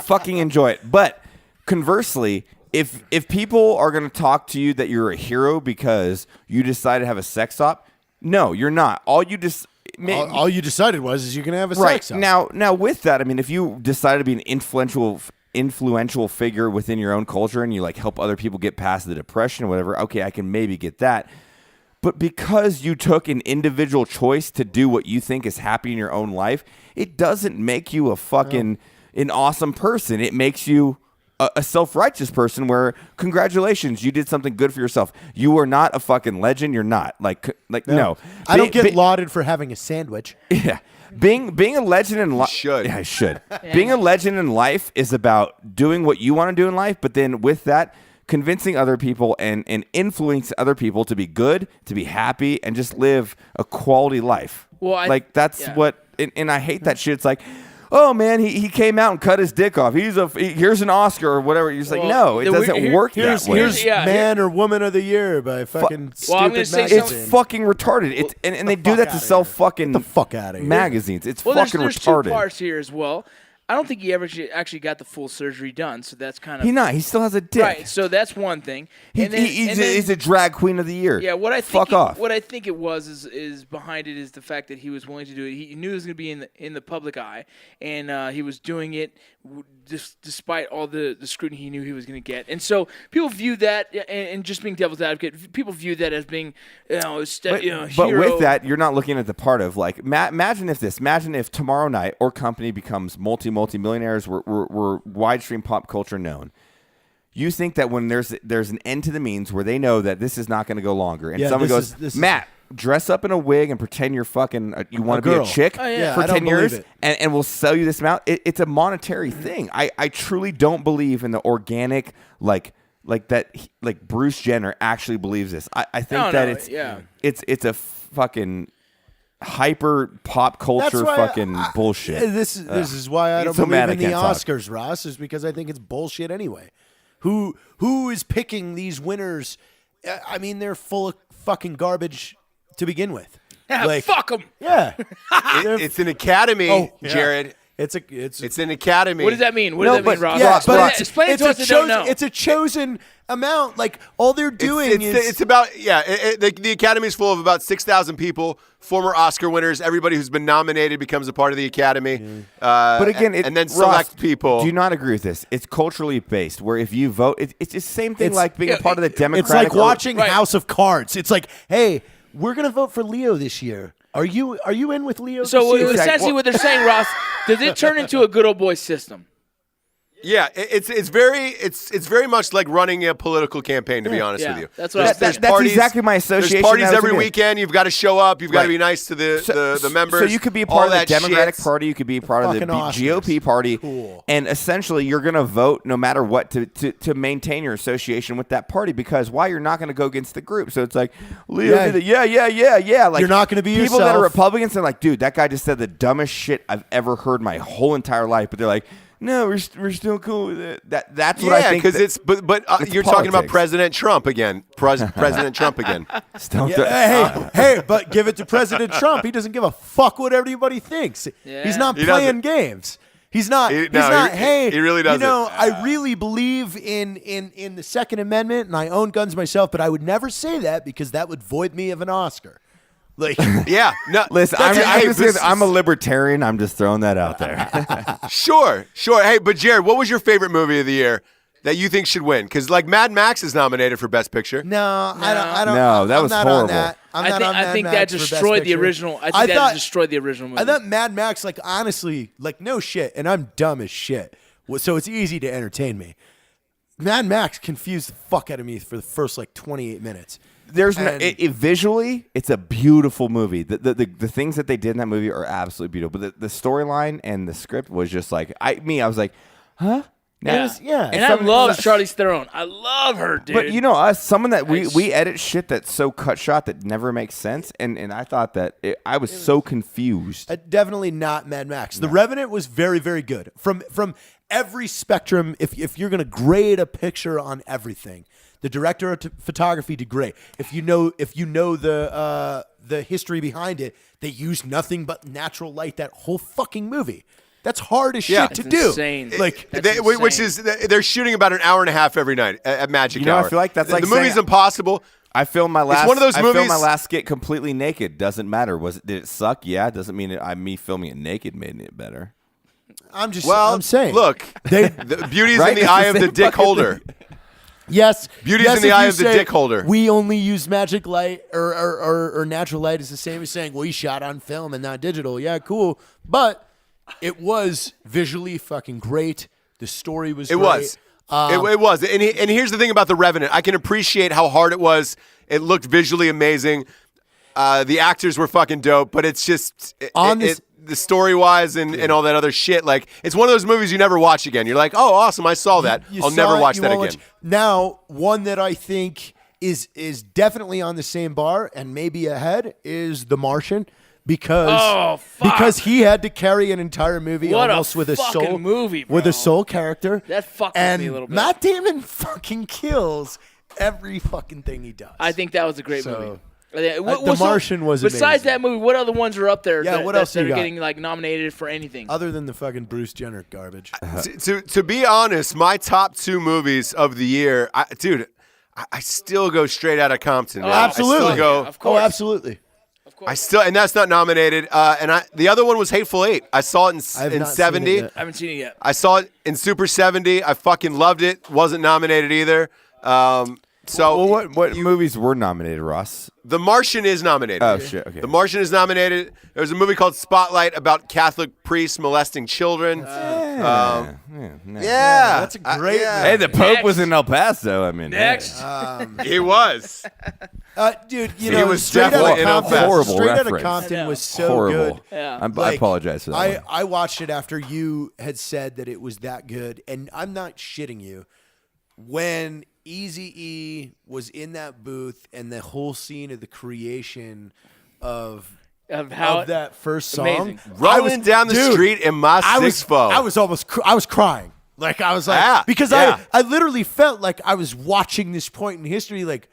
Speaker 4: fucking enjoy it. But conversely, if people are going to talk to you that you're a hero because you decided to have a sex op, no, you're not. All you decided
Speaker 2: was you're going to have a
Speaker 4: right.
Speaker 2: sex op.
Speaker 4: Now with that, I mean, if you decided to be an influential figure within your own culture and you like help other people get past the depression or whatever, okay, I can maybe get that. But because you took an individual choice to do what you think is happy in your own life, it doesn't make you a fucking an awesome person. It makes you a self-righteous person where, congratulations, you did something good for yourself. You are not a fucking legend. You're not. No.
Speaker 2: I don't get lauded for having a sandwich.
Speaker 4: Yeah. Being a legend in life.
Speaker 5: Should.
Speaker 4: Yeah, I should. Being a legend in life is about doing what you want to do in life, but then with that, convincing other people and influencing other people to be good, to be happy, and just live a quality life.
Speaker 3: Well,
Speaker 4: that's what, and I hate that shit. It's like, oh man, he came out and cut his dick off. Here's an Oscar or whatever. You're just like, no, it doesn't work that way.
Speaker 2: Here's Man or Woman of the Year by fucking
Speaker 3: I'm gonna
Speaker 2: stupid
Speaker 3: say
Speaker 2: magazine.
Speaker 4: It's fucking retarded. And they do that to sell fucking
Speaker 2: the fuck out of here.
Speaker 4: magazines. It's
Speaker 3: Well,
Speaker 4: fucking
Speaker 3: there's
Speaker 4: retarded.
Speaker 3: two parts here as well. I don't think he ever actually got the full surgery done, so that's kind of
Speaker 4: He still has a dick.
Speaker 3: right. So that's one thing.
Speaker 4: He's a drag queen of the year.
Speaker 3: Yeah, what I
Speaker 4: Fuck
Speaker 3: think
Speaker 4: off.
Speaker 3: What I think it was is behind it is the fact that he was willing to do it. He knew it was going to be in the public eye, and he was doing it despite all the scrutiny he knew he was going to get. And so people view that, and just being devil's advocate, people view that as being
Speaker 4: But
Speaker 3: hero.
Speaker 4: with that, you're not looking at the part of like, imagine if tomorrow night our company becomes multi-millionaires, we're wide stream pop culture known. You think that when there's an end to the means where they know that this is not going to go longer, and someone goes, Matt, dress up in a wig and pretend you're fucking you want to be a chick for
Speaker 2: I don't
Speaker 4: 10 years,
Speaker 2: believe
Speaker 4: and we'll sell you this amount. It's a monetary thing. I truly don't believe in the organic like that. Like Bruce Jenner actually believes this. I think it's a fucking hyper pop culture fucking bullshit.
Speaker 2: This is why I don't
Speaker 4: so mad
Speaker 2: believe in
Speaker 4: I
Speaker 2: the
Speaker 4: can't
Speaker 2: Oscars, Ross, is because I think it's bullshit anyway. Who is picking these winners? I mean, they're full of fucking garbage to begin with.
Speaker 3: Yeah, fuck them.
Speaker 2: Yeah,
Speaker 5: It's an academy, Jared.
Speaker 2: It's
Speaker 5: an academy.
Speaker 3: What does that mean? What does that mean, Ross?
Speaker 2: Yeah, but
Speaker 3: explain it to us that don't know.
Speaker 2: It's a chosen amount. Like all they're doing
Speaker 5: it's about the academy is full of about 6,000 people, former Oscar winners. Everybody who's been nominated becomes a part of the academy.
Speaker 4: But again,
Speaker 5: and then select
Speaker 4: Ross,
Speaker 5: people.
Speaker 4: Do you not agree with this? It's culturally based, where if you vote, it's the same thing like being a part of the Democratic.
Speaker 2: It's like watching House of Cards. It's like, hey, we're gonna vote for Leo this year. Are you in with Leo?
Speaker 3: So
Speaker 2: this year?
Speaker 3: essentially, what they're saying, Ross, does it turn into a good old boy system?
Speaker 5: Yeah, it's very much like running a political campaign, to be honest with you.
Speaker 3: That's what
Speaker 4: that's exactly my association.
Speaker 5: There's parties
Speaker 4: that I was
Speaker 5: every
Speaker 4: gonna-
Speaker 5: weekend. You've got to show up. You've got to be nice to the members.
Speaker 4: So you could be a part of
Speaker 5: all
Speaker 4: the
Speaker 5: that
Speaker 4: Democratic
Speaker 5: shit.
Speaker 4: Party. You could be a part of the
Speaker 2: Fucking
Speaker 4: GOP Party.
Speaker 2: Cool.
Speaker 4: And essentially, you're going to vote no matter what to maintain your association with that party, because why? You're not going to go against the group. So it's like, Leo did it. Yeah. Like,
Speaker 2: You're not gonna be
Speaker 4: people that are
Speaker 2: yourself.
Speaker 4: Republicans. They're like, dude, that guy just said the dumbest shit I've ever heard my whole entire life. But they're like, no, we're still cool with it. That's what I think.
Speaker 5: Because it's you're talking about
Speaker 4: politics.
Speaker 5: President Trump again. President Trump again.
Speaker 2: Hey, but give it to President Trump. He doesn't give a fuck what everybody thinks.
Speaker 3: Yeah.
Speaker 2: He's not
Speaker 5: He
Speaker 2: playing
Speaker 5: doesn't.
Speaker 2: games. He's not.
Speaker 5: He really doesn't.
Speaker 2: You know, I really believe in the Second Amendment, and I own guns myself. But I would never say that because that would void me of an Oscar. Like,
Speaker 5: Yeah. No,
Speaker 4: Listen, I'm a libertarian. I'm just throwing that out there.
Speaker 5: Sure. Hey, but Jared, what was your favorite movie of the year that you think should win? Because like Mad Max is nominated for Best Picture.
Speaker 2: no, I don't.
Speaker 4: No, that
Speaker 2: I'm
Speaker 4: was
Speaker 2: not on
Speaker 4: horrible.
Speaker 2: that.
Speaker 3: I think that destroyed the original. I think that destroyed the original movie.
Speaker 2: I thought Mad Max, like, honestly, like, no shit, and I'm dumb as shit, so it's easy to entertain me. Mad Max confused the fuck out of me for the first, like, 28 minutes.
Speaker 4: There's
Speaker 2: And-
Speaker 4: visually, it's a beautiful movie. The things that they did in that movie are absolutely beautiful. But the storyline and the script was just like I was like, huh?
Speaker 2: Yeah.
Speaker 3: And I love Charlize Theron. I love her, dude.
Speaker 4: But you know us, someone that we edit shit that's so cut shot that never makes sense, and I thought that I was so confused.
Speaker 2: Definitely not Mad Max. The Revenant was very, very good. From every spectrum, if you're going to grade a picture on everything, the director of photography did great. If you know the history behind it, they used nothing but natural light that whole fucking movie. That's hard as shit to do.
Speaker 3: Insane.
Speaker 2: Like,
Speaker 5: Which is they're shooting about an hour and a half every night at Magic Hour.
Speaker 4: I feel like that's like
Speaker 5: the movie's
Speaker 4: saying,
Speaker 5: impossible.
Speaker 4: I filmed my last.
Speaker 5: It's one of those
Speaker 4: I
Speaker 5: movies.
Speaker 4: filmed my last skit completely naked. Doesn't matter. Did it suck? Yeah. Doesn't mean me filming it naked made it better.
Speaker 2: I'm saying.
Speaker 5: Look, the beauty's
Speaker 4: Right?
Speaker 5: in the
Speaker 4: It's
Speaker 5: eye
Speaker 4: the
Speaker 5: of the
Speaker 4: same
Speaker 5: dick
Speaker 4: fucking
Speaker 5: holder.
Speaker 2: Yes.
Speaker 5: Beauty's
Speaker 2: yes,
Speaker 5: in the
Speaker 2: if
Speaker 5: eye
Speaker 2: you
Speaker 5: of the
Speaker 2: say
Speaker 5: dick holder.
Speaker 2: We only use magic light or natural light is the same as saying we shot on film and not digital. Yeah, cool. But it was visually fucking great. The story was
Speaker 5: It
Speaker 2: great.
Speaker 5: was. It was. And here's the thing about The Revenant. I can appreciate how hard it was. It looked visually amazing. The actors were fucking dope, but it's just the story-wise and all that other shit. Like, it's one of those movies you never watch again. You're like, oh, awesome, I saw that. I'll never watch that again.
Speaker 2: Now, one that I think is definitely on the same bar and maybe ahead is The Martian. Because he had to carry an entire movie almost with a soul
Speaker 3: movie, bro.
Speaker 2: with a soul character.
Speaker 3: That fucked with me a little bit.
Speaker 2: Matt Damon fucking kills every fucking thing he does.
Speaker 3: I think that was a great movie.
Speaker 2: The Martian was amazing.
Speaker 3: Besides that movie, what other ones are up there?
Speaker 2: Yeah, what else
Speaker 3: that
Speaker 2: you
Speaker 3: are
Speaker 2: got?
Speaker 3: getting like nominated for anything?
Speaker 2: Other than the fucking Bruce Jenner garbage.
Speaker 5: To be honest, my top two movies of the year, I still go Straight Outta Compton. Man.
Speaker 2: Absolutely.
Speaker 5: I still go.
Speaker 3: Of course.
Speaker 2: Absolutely.
Speaker 5: And that's not nominated. The other one was Hateful Eight. I saw it in 70.
Speaker 3: I haven't seen it yet.
Speaker 5: I saw it in Super 70. I fucking loved it. Wasn't nominated either.
Speaker 4: What movies were nominated, Ross?
Speaker 5: The Martian is nominated.
Speaker 4: Oh, shit. Okay.
Speaker 5: The Martian is nominated. There was a movie called Spotlight about Catholic priests molesting children.
Speaker 4: Yeah.
Speaker 2: That's a great movie.
Speaker 4: Hey, the Pope was in El Paso. I mean,
Speaker 3: Next.
Speaker 5: He was.
Speaker 2: Dude,
Speaker 5: He was definitely in El Paso.
Speaker 4: Horrible
Speaker 2: Straight Outta
Speaker 4: reference.
Speaker 2: Compton was so
Speaker 4: horrible.
Speaker 2: good.
Speaker 3: Yeah.
Speaker 4: I apologize for that.
Speaker 2: I watched it after you had said that it was that good, and I'm not shitting you. When Eazy-E was in that booth and the whole scene of the creation of that first song,
Speaker 3: amazing.
Speaker 5: Rolling down the street in my 6'4".
Speaker 2: I was crying. Like, I was like, because I literally felt like I was watching this point in history, like,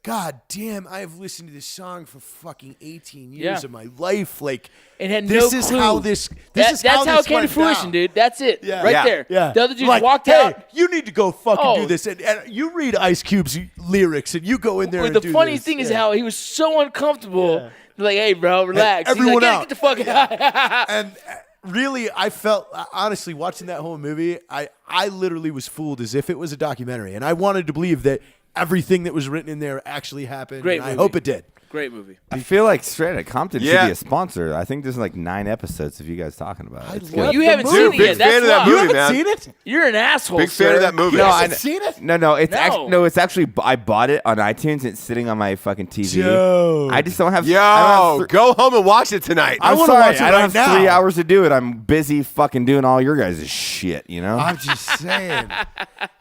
Speaker 2: God damn, I have listened to this song for fucking 18 years of my life. Like,
Speaker 3: it had
Speaker 2: this
Speaker 3: no
Speaker 2: is
Speaker 3: clue.
Speaker 2: how this.
Speaker 3: That's how it came to fruition, dude. That's it. Right there.
Speaker 2: Yeah.
Speaker 3: The other dude
Speaker 2: like,
Speaker 3: walked
Speaker 2: hey,
Speaker 3: out.
Speaker 2: you need to go fucking do this. And you read Ice Cube's lyrics and you go in there and
Speaker 3: the
Speaker 2: do
Speaker 3: funny
Speaker 2: this.
Speaker 3: thing is how he was so uncomfortable. Like, hey, bro, relax.
Speaker 2: And everyone
Speaker 3: He's like,
Speaker 2: out.
Speaker 3: Get the fuck out.
Speaker 2: And really, I felt, honestly, watching that whole movie, I literally was fooled as if it was a documentary. And I wanted to believe that everything that was written in there actually happened.
Speaker 3: Great
Speaker 2: and I
Speaker 3: movie.
Speaker 2: hope it did.
Speaker 3: Great movie.
Speaker 4: I feel like Straight Outta Compton should
Speaker 5: Yeah.
Speaker 4: be a sponsor. I think there's like 9 episodes of you guys talking about it. It's
Speaker 2: love
Speaker 4: good.
Speaker 3: You
Speaker 2: the
Speaker 3: haven't
Speaker 2: movie.
Speaker 3: seen it
Speaker 5: Big
Speaker 3: yet.
Speaker 5: fan
Speaker 3: That's
Speaker 5: of that
Speaker 3: why.
Speaker 5: movie,
Speaker 2: You haven't
Speaker 5: man.
Speaker 2: seen it?
Speaker 3: You're an asshole,
Speaker 5: Big
Speaker 3: sir.
Speaker 5: fan of that movie.
Speaker 2: You
Speaker 4: No,
Speaker 2: haven't seen it?
Speaker 4: No, it's
Speaker 3: No.
Speaker 4: it's actually I bought it on iTunes and it's sitting on my fucking TV.
Speaker 2: Joe.
Speaker 4: I just don't have. I
Speaker 5: Yo,
Speaker 4: don't have
Speaker 5: go home and watch it tonight.
Speaker 2: I
Speaker 4: I'm
Speaker 2: wanna
Speaker 4: sorry,
Speaker 2: watch it
Speaker 4: I don't
Speaker 2: right
Speaker 4: have
Speaker 2: now.
Speaker 4: 3 hours to do it. I'm busy fucking doing all your guys' shit. You know.
Speaker 2: I'm just saying.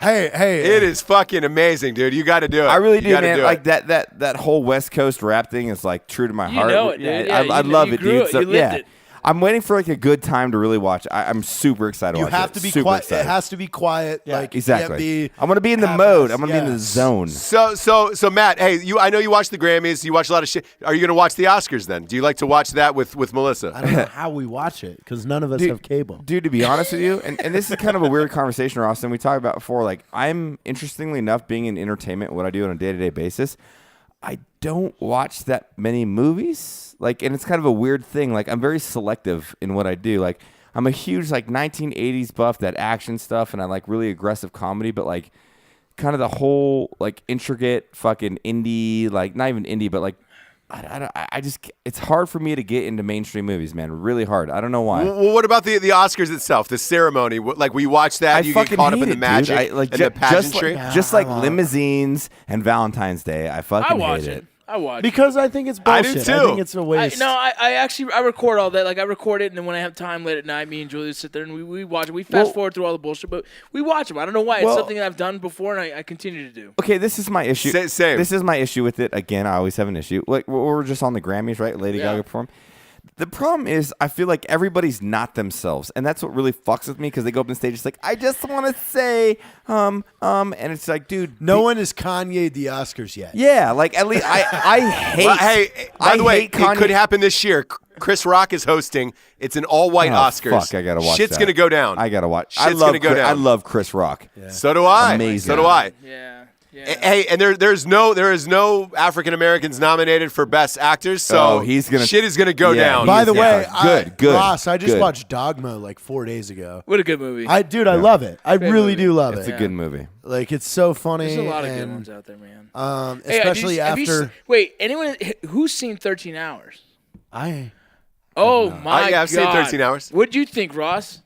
Speaker 2: Hey.
Speaker 5: It is fucking amazing, dude. You got to do it.
Speaker 4: I really
Speaker 5: You
Speaker 4: do,
Speaker 5: gotta
Speaker 4: man.
Speaker 5: do it.
Speaker 4: Like that whole West Coast rap thing is like true to my
Speaker 3: You
Speaker 4: heart.
Speaker 3: know it, dude. Yeah,
Speaker 4: I
Speaker 3: you-
Speaker 4: love
Speaker 3: you
Speaker 4: it,
Speaker 3: grew
Speaker 4: dude.
Speaker 3: it.
Speaker 4: So
Speaker 3: You lived
Speaker 4: yeah,
Speaker 3: it.
Speaker 4: I'm waiting for like a good time to really watch. I'm super excited.
Speaker 2: You
Speaker 4: to watch
Speaker 2: have
Speaker 4: it.
Speaker 2: to be
Speaker 4: Super
Speaker 2: quiet.
Speaker 4: excited.
Speaker 2: It has to be quiet. Like,
Speaker 4: Exactly.
Speaker 2: You can't
Speaker 4: I'm gonna be in the
Speaker 2: have
Speaker 4: mode.
Speaker 2: us.
Speaker 4: I'm gonna be in the
Speaker 2: Yes.
Speaker 4: zone.
Speaker 5: So Matt, hey, I know you watch the Grammys. You watch a lot of shit. Are you going to watch the Oscars then? Do you like to watch that with Melissa?
Speaker 2: I don't know how we watch it because none of us have cable.
Speaker 4: Dude, to be honest with you, and this is kind of a weird conversation, Austin. We talked about before. Like, I'm interestingly enough being in entertainment, what I do on a day-to-day basis. I don't watch that many movies. Like, and it's kind of a weird thing. Like, I'm very selective in what I do. Like, I'm a huge like 1980s buff, that action stuff, and I like really aggressive comedy, but like kind of the whole like intricate fucking indie, like not even indie, but like I just it's hard for me to get into mainstream movies, man. Really hard. I don't know why.
Speaker 5: Well, what about the Oscars itself, the ceremony? Like, we watch that, you get caught up in the magic and the pageantry?
Speaker 4: Just like limousines and Valentine's Day. I fucking
Speaker 3: I watch
Speaker 4: hate
Speaker 3: it. I watch.
Speaker 2: Because I think it's
Speaker 5: I do
Speaker 2: bullshit.
Speaker 5: too.
Speaker 2: I think it's a waste.
Speaker 3: I actually record all that. Like I record it, and then when I have time late at night, me and Julia sit there and we watch it. We fast forward through all the bullshit, but we watch them. I don't know why. It's something that I've done before, and I continue to do.
Speaker 4: Okay, this is my issue.
Speaker 5: Same.
Speaker 4: This is my issue with it. Again, I always have an issue. Like we're just on the Grammys, right? Lady Gaga performed. The problem is, I feel like everybody's not themselves, and that's what really fucks with me because they go up on stage. It's like, I just want to say, and it's like, dude,
Speaker 2: no one has Kanye'd the Oscars yet.
Speaker 4: Yeah, like at least I hate.
Speaker 5: Well, hey, by the way, it
Speaker 4: Kanye.
Speaker 5: could happen this year. Chris Rock is hosting. It's an all-white Oscars.
Speaker 4: Fuck, I gotta watch.
Speaker 5: Shit's
Speaker 4: that.
Speaker 5: gonna go down.
Speaker 4: I gotta watch.
Speaker 5: Shit's gonna go down.
Speaker 4: I love Chris Rock.
Speaker 2: Yeah.
Speaker 5: So do I.
Speaker 4: Amazing.
Speaker 5: So do I.
Speaker 3: Yeah.
Speaker 5: Hey, and there is no African Americans nominated for Best Actors. So
Speaker 4: he's gonna.
Speaker 5: shit is gonna go down.
Speaker 2: By the way,
Speaker 4: good.
Speaker 2: Ross, I just
Speaker 4: good.
Speaker 2: watched Dogma like 4 days ago.
Speaker 3: What a good movie.
Speaker 2: I love it. I really
Speaker 3: movie.
Speaker 2: do love
Speaker 4: It's
Speaker 2: it.
Speaker 4: a good movie.
Speaker 2: Like it's so funny.
Speaker 3: There's a lot of good
Speaker 2: and,
Speaker 3: ones out there, man.
Speaker 2: Especially after.
Speaker 3: Wait, anyone who's seen 13 Hours?
Speaker 2: Oh
Speaker 3: my God!
Speaker 5: I've seen 13 Hours.
Speaker 3: What'd you think, Ross?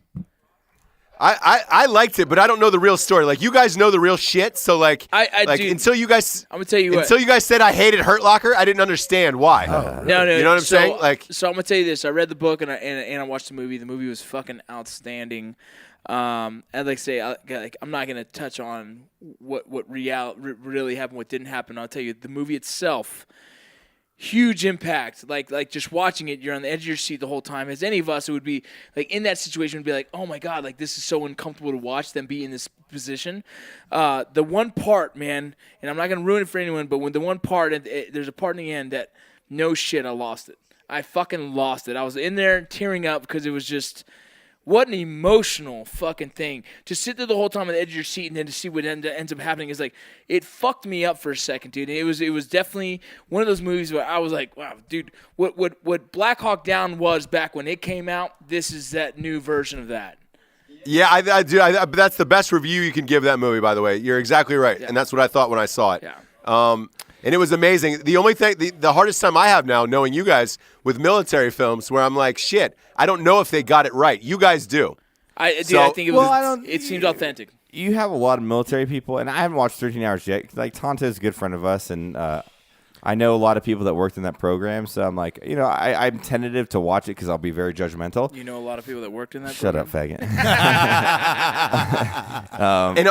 Speaker 5: I liked it, but I don't know the real story. Like you guys know the real shit, so like
Speaker 3: I do.
Speaker 5: until you guys
Speaker 3: I'm gonna tell you what.
Speaker 5: until you guys said I hated Hurt Locker, I didn't understand why.
Speaker 3: No,
Speaker 5: you know what I'm saying? Like
Speaker 3: so I'm gonna tell you this. I read the book and I watched the movie. The movie was fucking outstanding. And like I say, I'm not gonna touch on what really happened, what didn't happen. I'll tell you the movie itself. Huge impact. Like just watching it, you're on the edge of your seat the whole time. As any of us, it would be like in that situation, would be like, oh my God, like this is so uncomfortable to watch them be in this position. The one part, man, and I'm not gonna ruin it for anyone, but when the one part, there's a part in the end that no shit, I lost it. I fucking lost it. I was in there tearing up because it was just. What an emotional fucking thing. To sit there the whole time on the edge of your seat and then to see what ends up happening is like, it fucked me up for a second, dude. It was definitely one of those movies where I was like, wow, dude, what Black Hawk Down was back when it came out, this is that new version of that.
Speaker 5: yeah, I do. That's the best review you can give that movie. By the way, you're exactly right, and that's what I thought when I saw it.
Speaker 3: Yeah.
Speaker 5: And it was amazing. The only thing, the hardest time I have now, knowing you guys with military films, where I'm like, shit, I don't know if they got it right. You guys do.
Speaker 3: I think it was. It seems authentic.
Speaker 4: You have a lot of military people, and I haven't watched 13 Hours yet. Like Tonto's a good friend of us, and I know a lot of people that worked in that program. So I'm like, I'm tentative to watch it because I'll be very judgmental.
Speaker 3: You know a lot of people that worked in that.
Speaker 4: Shut
Speaker 3: program?
Speaker 4: up, faggot.
Speaker 5: And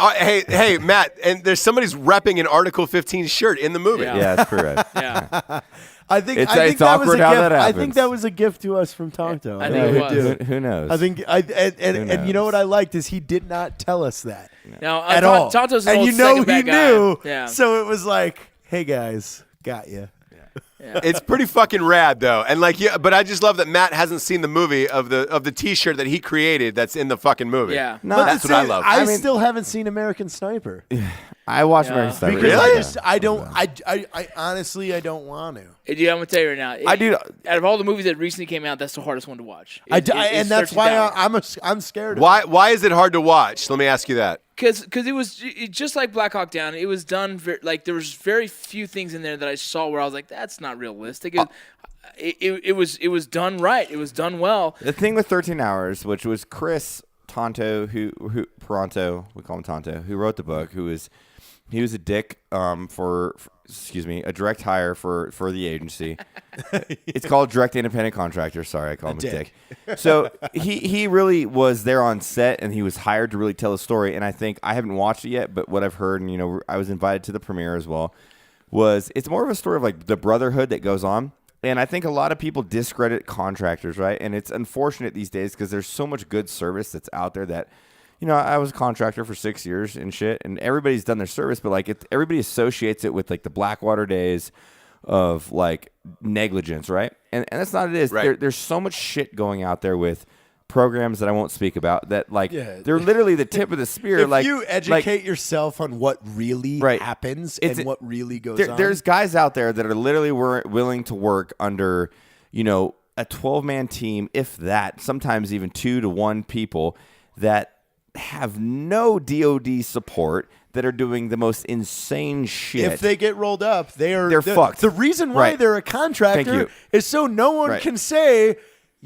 Speaker 5: hey, Matt, and there's somebody's repping an Article 15 shirt in the movie.
Speaker 4: Yeah, that's correct.
Speaker 3: Yeah.
Speaker 2: I think
Speaker 4: It's
Speaker 2: that
Speaker 4: awkward
Speaker 2: was a
Speaker 4: how
Speaker 2: gift.
Speaker 4: that
Speaker 2: I
Speaker 4: happens.
Speaker 2: think that was a gift to us from Tonto.
Speaker 3: I think it was.
Speaker 4: Who knows?
Speaker 2: I think and you know what I liked is he did not tell us that
Speaker 3: Now,
Speaker 2: at all.
Speaker 3: Tonto's an
Speaker 2: and
Speaker 3: old
Speaker 2: you know
Speaker 3: second
Speaker 2: he
Speaker 3: bad guy.
Speaker 2: knew.
Speaker 3: Yeah.
Speaker 2: So it was like, hey guys, got you.
Speaker 5: It's pretty fucking rad though, and like, yeah, but I just love that Matt hasn't seen the movie of the T-shirt that he created that's in the fucking movie.
Speaker 3: Yeah.
Speaker 4: No,
Speaker 2: But
Speaker 5: that's
Speaker 2: the
Speaker 5: what I
Speaker 2: thing-
Speaker 5: love.
Speaker 2: I still haven't seen American Sniper
Speaker 4: I watched American Sniper.
Speaker 2: because
Speaker 5: Really?
Speaker 2: I don't. I honestly I don't want to.
Speaker 3: Dude, I'm gonna tell you right now.
Speaker 4: I do.
Speaker 3: Out of all the movies that recently came out, that's the hardest one to watch.
Speaker 2: And that's why I'm scared. Of it.
Speaker 5: Why is it hard to watch? Let me ask you that.
Speaker 3: Because it was just like Black Hawk Down. It was done like there was very few things in there that I saw where I was like, that's not realistic. It was done right. It was done well.
Speaker 4: The thing with 13 Hours, which was Chris Tonto, who Peranto, we call him Tonto, who wrote the book, he was a dick for a direct hire for the agency. It's called direct independent contractor. Sorry, I call him a dick. So he really was there on set, and he was hired to really tell a story. And I think I haven't watched it yet, but what I've heard, and I was invited to the premiere as well, was it's more of a story of like the brotherhood that goes on. And I think a lot of people discredit contractors, right? And it's unfortunate these days because there's so much good service that's out there that, I was a contractor for 6 years and shit, and everybody's done their service, but like everybody associates it with like the Blackwater days of like negligence, right? And that's not what it is.
Speaker 5: Right.
Speaker 4: There's so much shit going out there with programs that I won't speak about that like they're literally the tip of the spear.
Speaker 2: If
Speaker 4: like
Speaker 2: you educate yourself on what really happens and what really goes on.
Speaker 4: There's guys out there that are literally willing to work under, a 12-man team, if that, sometimes even 2 to 1 people that have no DOD support that are doing the most insane shit.
Speaker 2: If they get rolled up, they're
Speaker 4: fucked.
Speaker 2: The reason why they're a contractor is so no one can say,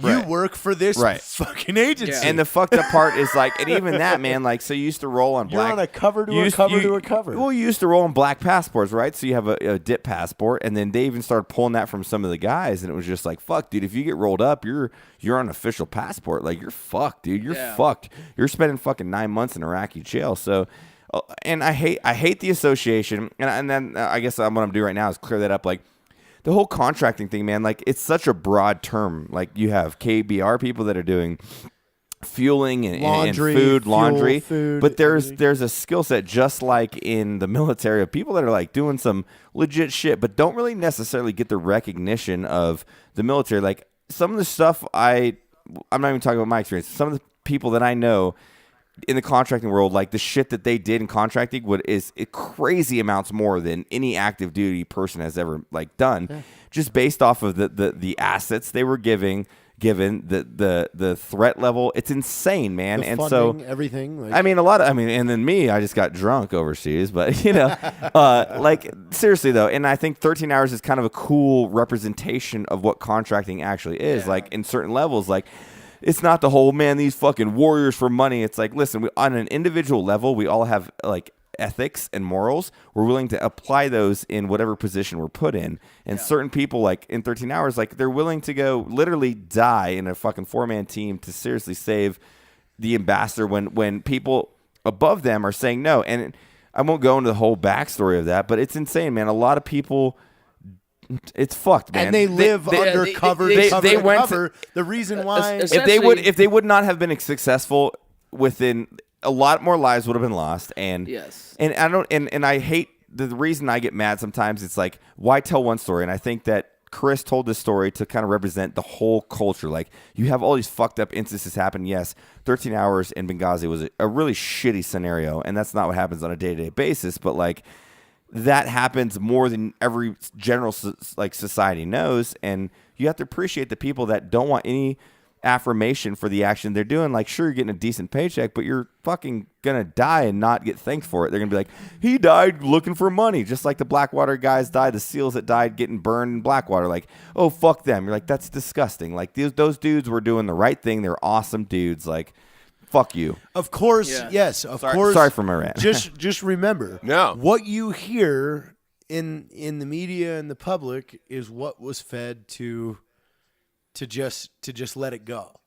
Speaker 2: You work for this fucking agency.
Speaker 3: Yeah.
Speaker 4: And the fucked up part is like, and even that, man, like, so you used to roll on
Speaker 2: You're
Speaker 4: black.
Speaker 2: on a cover to a cover to a cover.
Speaker 4: Well, you used to roll on black passports, right? So you have a dip passport, and then they even started pulling that from some of the guys, and it was just like, fuck, dude, if you get rolled up, you're on an official passport. Like, you're fucked, dude. You're fucked. You're spending fucking 9 months in Iraqi jail. So, and I hate the association, and then I guess what I'm gonna do right now is clear that up, like. The whole contracting thing, man, like it's such a broad term. Like you have KBR people that are doing fueling and
Speaker 2: laundry,
Speaker 4: and laundry,
Speaker 2: food,
Speaker 4: but there's a skill set just like in the military of people that are like doing some legit shit, but don't really necessarily get the recognition of the military. Like some of the stuff I'm not even talking about my experience. Some of the people that I know in the contracting world, like the shit that they did in contracting is crazy amounts more than any active duty person has ever like done, just based off of the assets they were given the threat level. It's insane, man.
Speaker 2: The
Speaker 4: and
Speaker 2: funding,
Speaker 4: so
Speaker 2: everything. Like,
Speaker 4: and then me, I just got drunk overseas, but like seriously though, and I think 13 hours is kind of a cool representation of what contracting actually is. Like in certain levels, like. It's not the whole, man, these fucking warriors for money. It's like, listen, on an individual level, we all have like ethics and morals. We're willing to apply those in whatever position we're put in. And certain people, like in 13 hours, like they're willing to go literally die in a fucking 4-man team to seriously save the ambassador when people above them are saying no. And I won't go into the whole backstory of that, but it's insane, man. A lot of people... It's fucked, man.
Speaker 2: And they live under cover to cover. The reason why,
Speaker 4: if they would not have been successful, within a lot more lives would have been lost. And and I don't and I hate the reason I get mad sometimes. It's like, why tell one story? And I think that Chris told this story to kind of represent the whole culture. Like you have all these fucked up instances happen. Yes, 13 hours in Benghazi was a really shitty scenario, and that's not what happens on a day-to-day basis. But like. That happens more than every general like society knows, and you have to appreciate the people that don't want any affirmation for the action they're doing. Like, sure, you're getting a decent paycheck, but you're fucking gonna die and not get thanked for it. They're gonna be like, he died looking for money, just like the Blackwater guys died, the SEALs that died getting burned in Blackwater. Like, oh fuck them. You're like, that's disgusting. Like those dudes were doing the right thing. They're awesome dudes. Like. Fuck you.
Speaker 2: Of course, yes. Of course.
Speaker 4: Sorry for my rant.
Speaker 2: Just remember,
Speaker 5: No.
Speaker 2: what you hear in the media and the public is what was fed to just let it go.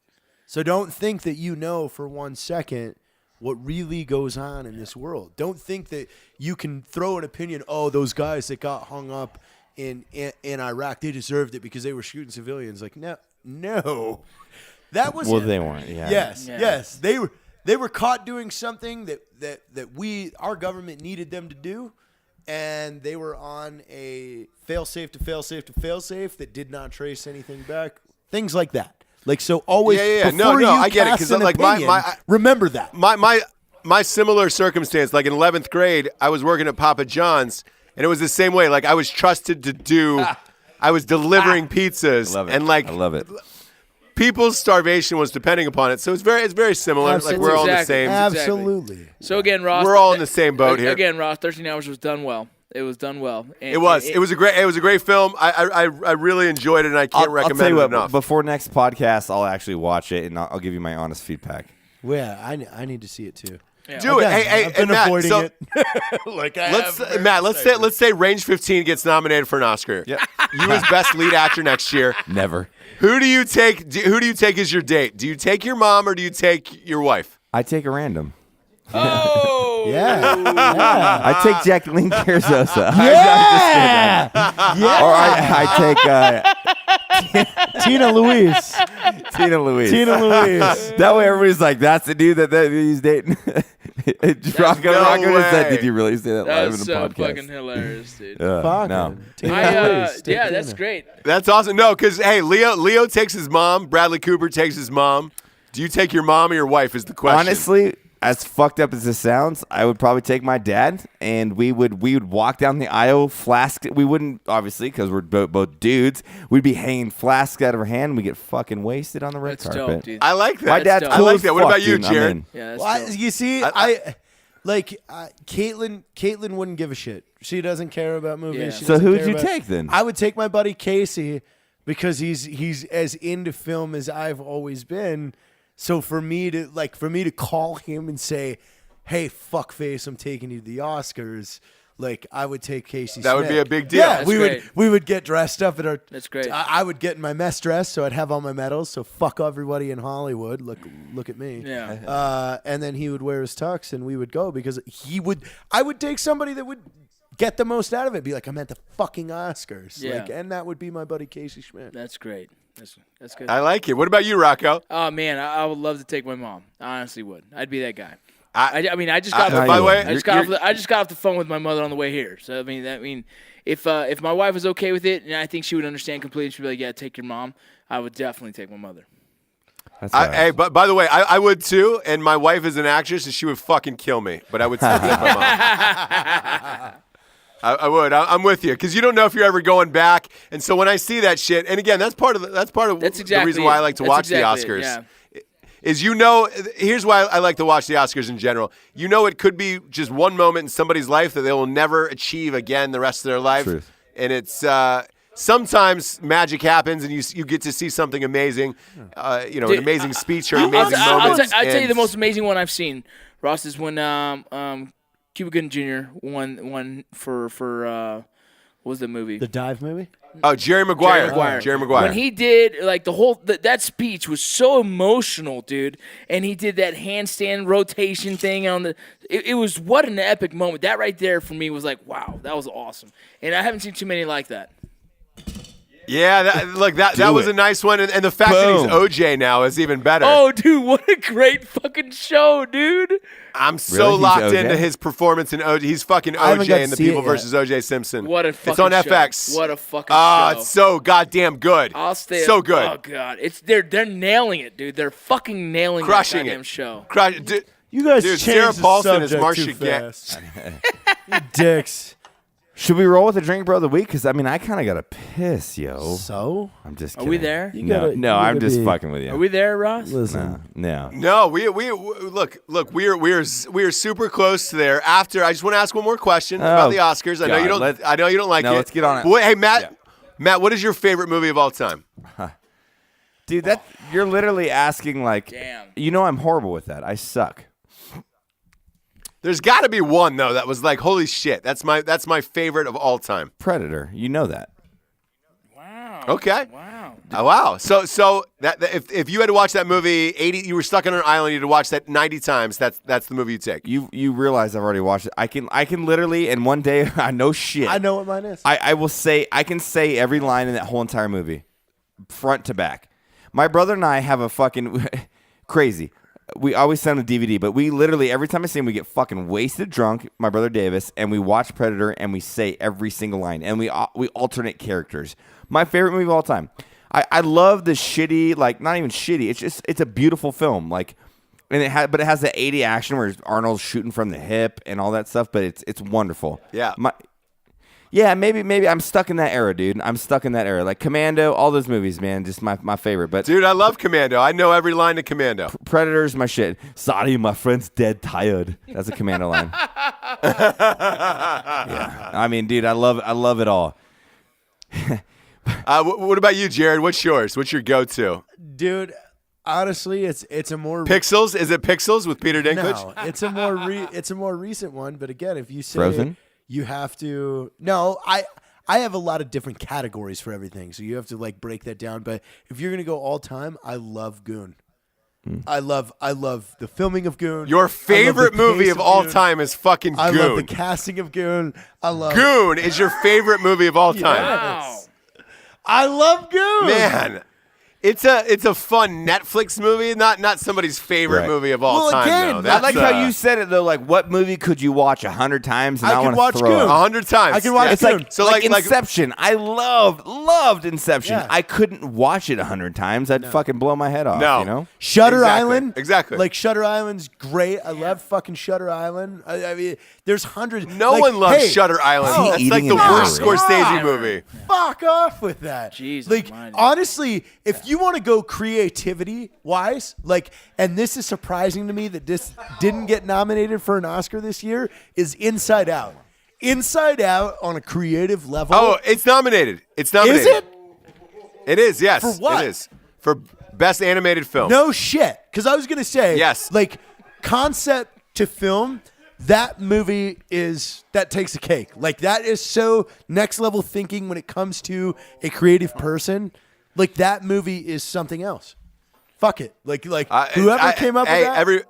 Speaker 2: So don't think that you know for 1 second what really goes on in this world. Don't think that you can throw an opinion. Oh, those guys that got hung up in Iraq, they deserved it because they were shooting civilians. Like no. That was
Speaker 4: they weren't. Yeah.
Speaker 2: Yes. They were caught doing something that our government needed them to do, and they were on a fail-safe that did not trace anything back. Things like that. Like so, always.
Speaker 5: No, I get it because like
Speaker 2: remember that
Speaker 5: my similar circumstance. Like in 11th grade, I was working at Papa John's, and it was the same way. Like I was trusted to do. I was delivering pizzas, and like
Speaker 4: I love it.
Speaker 5: People's starvation was depending upon it, so it's very similar.
Speaker 2: Absolutely.
Speaker 5: Like we're all the same.
Speaker 2: Absolutely.
Speaker 3: So again, Ross,
Speaker 5: we're all in the same boat here.
Speaker 3: Again, Ross, 13 Hours was done well. It was done well. And
Speaker 5: it was a great film. I really enjoyed it, and I can't recommend it enough.
Speaker 4: Before next podcast, I'll actually watch it, and I'll give you my honest feedback.
Speaker 2: Well, yeah, I need to see it too.
Speaker 3: Yeah.
Speaker 5: Do it. Hey,
Speaker 2: I've been
Speaker 5: Matt,
Speaker 2: avoiding it.
Speaker 5: Let's say Range 15 gets nominated for an Oscar.
Speaker 4: Yep.
Speaker 5: You as best lead actor next year.
Speaker 4: Never.
Speaker 5: Who do you take? Who do you take as your date? Do you take your mom or do you take your wife?
Speaker 4: I take a random.
Speaker 3: Oh
Speaker 2: yeah.
Speaker 4: I take Jacqueline Carzosa.
Speaker 2: Yeah.
Speaker 4: Or I take
Speaker 2: Tina Louise.
Speaker 4: That way everybody's like, that's the dude that he's dating. Rocco said, did you really say that live in the
Speaker 3: so
Speaker 4: podcast?
Speaker 3: fucking hilarious, dude.
Speaker 4: No.
Speaker 3: Yeah, that's great.
Speaker 5: That's awesome. No, because, hey, Leo takes his mom. Bradley Cooper takes his mom. Do you take your mom or your wife is the question.
Speaker 4: Honestly, as fucked up as this sounds, I would probably take my dad, and we would walk down the aisle, flask. We wouldn't, obviously, because we're both dudes. We'd be hanging flasks out of our hand, and we get fucking wasted on the red
Speaker 3: That's
Speaker 4: carpet.
Speaker 3: dope, dude.
Speaker 5: I like that.
Speaker 4: My dad's
Speaker 3: dope.
Speaker 4: cool
Speaker 5: I like
Speaker 4: as
Speaker 5: that. What
Speaker 4: fuck,
Speaker 5: about you,
Speaker 4: dude. I'm
Speaker 5: Jared?
Speaker 4: in.
Speaker 3: Yeah, that's
Speaker 2: Well,
Speaker 3: dope.
Speaker 2: you see, Caitlin wouldn't give a shit. She doesn't care about movies.
Speaker 3: Yeah.
Speaker 2: She
Speaker 4: So
Speaker 2: doesn't
Speaker 4: who'd
Speaker 2: care
Speaker 4: you
Speaker 2: about-
Speaker 4: take then?
Speaker 2: I would take my buddy Casey because he's as into film as I've always been. So for me to call him and say, "Hey, fuckface, I'm taking you to the Oscars," like I would take Casey.
Speaker 5: That would
Speaker 2: Smith.
Speaker 5: be a big deal.
Speaker 2: Yeah,
Speaker 3: That's
Speaker 2: we
Speaker 3: great.
Speaker 2: would get dressed up at our.
Speaker 3: That's great.
Speaker 2: I would get in my mess dress, so I'd have all my medals. So fuck everybody in Hollywood. Look at me.
Speaker 3: Yeah.
Speaker 2: And then he would wear his tux, and we would go because I would take somebody that would get the most out of it. Be like, I'm at the fucking Oscars.
Speaker 3: Yeah.
Speaker 2: Like, and that would be my buddy Casey Schmidt.
Speaker 3: That's great. That's good.
Speaker 5: I like it. What about you, Rocco?
Speaker 3: Oh man, I would love to take my mom. I honestly would. I'd be that guy.
Speaker 5: I
Speaker 3: I just got.
Speaker 5: by the way,
Speaker 3: I just got off the phone with my mother on the way here. So I mean, if my wife was okay with it, and I think she would understand completely, she'd be like, "Yeah, take your mom." I would definitely take my mother.
Speaker 4: That's all right.
Speaker 5: Hey, but by the way, I would too. And my wife is an actress, and she would fucking kill me. But I would still take my mom. I would. I'm with you because you don't know if you're ever going back. And so when I see that shit, and again, that's part of the reason why I like to watch the Oscars.
Speaker 3: Yeah.
Speaker 5: Is here's why I like to watch the Oscars in general. It could be just one moment in somebody's life that they will never achieve again the rest of their life.
Speaker 4: Truth.
Speaker 5: And it's sometimes magic happens and you get to see something amazing, an amazing speach or an amazing moment.
Speaker 3: I'll tell you the most amazing one I've seen, Ross, is when Cuba Gooding Jr. won for what was the movie?
Speaker 2: The dive movie?
Speaker 5: Oh, Jerry Maguire. Jerry Maguire.
Speaker 3: When he did, like, the whole that speech was so emotional, dude. And he did that handstand rotation thing on the. It was what an epic moment. That right there for me was like, wow, that was awesome. And I haven't seen too many like that.
Speaker 5: Yeah, that was a nice one, and the fact that he's OJ now is even better.
Speaker 3: Oh, dude, what a great fucking show, dude!
Speaker 5: I'm so
Speaker 4: Really?
Speaker 5: locked
Speaker 4: He's OJ?
Speaker 5: into his performance in OJ. He's fucking
Speaker 2: haven't got
Speaker 5: OJ
Speaker 2: to
Speaker 5: in The
Speaker 2: see
Speaker 5: People
Speaker 2: it
Speaker 5: versus OJ Simpson.
Speaker 3: What a fucking
Speaker 5: It's on
Speaker 3: show.
Speaker 5: FX.
Speaker 3: What a fucking show!
Speaker 5: It's so goddamn good.
Speaker 3: I'll stay.
Speaker 5: So good.
Speaker 3: Oh god, they're nailing it, dude. They're fucking nailing
Speaker 5: Crushing
Speaker 3: that goddamn
Speaker 5: it.
Speaker 3: show.
Speaker 2: You guys
Speaker 5: Dude,
Speaker 2: changed
Speaker 5: Sarah
Speaker 2: the
Speaker 5: Paulson is
Speaker 2: subject
Speaker 5: Marcia
Speaker 2: too
Speaker 5: Gay.
Speaker 2: fast. You dicks.
Speaker 4: Should we roll with the drink bro of the week? Because I kind of got to piss, yo.
Speaker 2: So?
Speaker 4: I'm just
Speaker 3: Are
Speaker 4: kidding.
Speaker 3: we there?
Speaker 2: You
Speaker 4: No,
Speaker 2: gotta-
Speaker 4: no,
Speaker 2: you
Speaker 4: I'm
Speaker 2: gotta
Speaker 4: just
Speaker 2: be-
Speaker 4: fucking with you.
Speaker 3: Are we there, Ross?
Speaker 2: Listen.
Speaker 4: No.
Speaker 5: No, we look. We are super close to there. After, I just want to ask one more question about the Oscars. I know
Speaker 4: God,
Speaker 5: you don't.
Speaker 4: let's-
Speaker 5: I know you don't like
Speaker 4: No,
Speaker 5: it.
Speaker 4: let's get on it.
Speaker 5: Boy, hey, Matt.
Speaker 4: Yeah.
Speaker 5: Matt, what is your favorite movie of all time?
Speaker 4: Dude, you're literally asking like,
Speaker 3: Damn.
Speaker 4: I'm horrible with that. I suck.
Speaker 5: There's got to be one though that was like, holy shit, that's my favorite of all time.
Speaker 4: Predator. You know that.
Speaker 3: Wow.
Speaker 5: Okay.
Speaker 3: Wow.
Speaker 5: Oh, wow. So that if you had to watch that movie 80, you were stuck on an island, you had to watch that 90 times. That's the movie you take.
Speaker 4: You realize I've already watched it. I can literally in one day I know shit.
Speaker 2: I know what mine is.
Speaker 4: I will say I can say every line in that whole entire movie, front to back. My brother and I have a fucking crazy. We always send him a DVD, but we literally every time I see him, we get fucking wasted drunk. My brother Davis, and we watch Predator, and we say every single line, and we alternate characters. My favorite movie of all time. I love the shitty, like not even shitty. It's a beautiful film, like, and it has the 80 action where Arnold's shooting from the hip and all that stuff, but it's wonderful.
Speaker 5: Yeah.
Speaker 4: Yeah, maybe I'm stuck in that era, dude. I'm stuck in that era. Like Commando, all those movies, man, just my favorite. But
Speaker 5: Dude, I love Commando. I know every line of Commando.
Speaker 4: Predator's my shit. Sorry, my friend's dead tired. That's a Commando line. Yeah. I mean, dude, I love it all.
Speaker 5: What about you, Jared? What's yours? What's your go-to?
Speaker 2: Dude, honestly, it's a more
Speaker 5: Pixels? Is it Pixels with Peter Dinklage?
Speaker 2: No, it's a more recent one, but again, if you say
Speaker 4: Frozen?
Speaker 2: you have to No, I have a lot of different categories for everything, so you have to like break that down, but if you're going to go all time, I love Goon. I love the filming of Goon.
Speaker 5: Your favorite
Speaker 2: I love the
Speaker 5: movie
Speaker 2: pace
Speaker 5: of all
Speaker 2: Goon.
Speaker 5: time is fucking Goon.
Speaker 2: I love the casting of Goon.
Speaker 5: Goon is your favorite movie of all time.
Speaker 3: Wow.
Speaker 2: I love Goon.
Speaker 5: Man, it's a fun Netflix movie, not somebody's favorite
Speaker 4: Right.
Speaker 5: movie of all
Speaker 2: Well,
Speaker 5: time.
Speaker 2: again,
Speaker 5: though.
Speaker 2: I
Speaker 4: I like
Speaker 5: That's,
Speaker 4: how you said it though. Like, what movie could you watch 100 times and
Speaker 2: I
Speaker 4: not
Speaker 2: could
Speaker 4: want
Speaker 2: watch
Speaker 4: to throw
Speaker 2: Goon.
Speaker 4: up?
Speaker 5: 100 times.
Speaker 2: I can watch
Speaker 4: It's
Speaker 2: Goon.
Speaker 4: like
Speaker 5: So
Speaker 4: like
Speaker 5: like
Speaker 4: Inception. I loved Inception.
Speaker 2: Yeah.
Speaker 4: I couldn't watch it 100 times. I'd fucking blow my head off.
Speaker 5: No.
Speaker 4: You know.
Speaker 2: Shutter
Speaker 5: Exactly.
Speaker 2: Island.
Speaker 5: Exactly.
Speaker 2: Like Shutter Island's great. I love fucking Shutter Island. I mean, there's hundreds.
Speaker 5: No
Speaker 2: like,
Speaker 5: one loves
Speaker 2: hey,
Speaker 5: Shutter Island.
Speaker 2: oh,
Speaker 5: That's like
Speaker 4: eating
Speaker 5: the
Speaker 4: an
Speaker 5: worst
Speaker 4: apple.
Speaker 5: Scorsese movie.
Speaker 2: Fuck off with that.
Speaker 3: Jesus
Speaker 2: like
Speaker 3: almighty.
Speaker 2: honestly, if you want to go creativity wise, like, and this is surprising to me that this didn't get nominated for an Oscar this year, is Inside Out. Inside Out on a creative level.
Speaker 5: Oh, it's nominated. It's nominated.
Speaker 2: is it?
Speaker 5: It is, yes.
Speaker 2: For what?
Speaker 5: It is. For best animated film.
Speaker 2: No shit. Because I was going to say,
Speaker 5: Yes.
Speaker 2: like, concept to film, that movie that takes a cake. Like, that is so next level thinking when it comes to a creative person. Like, that movie is something else. Fuck it. Like whoever came up with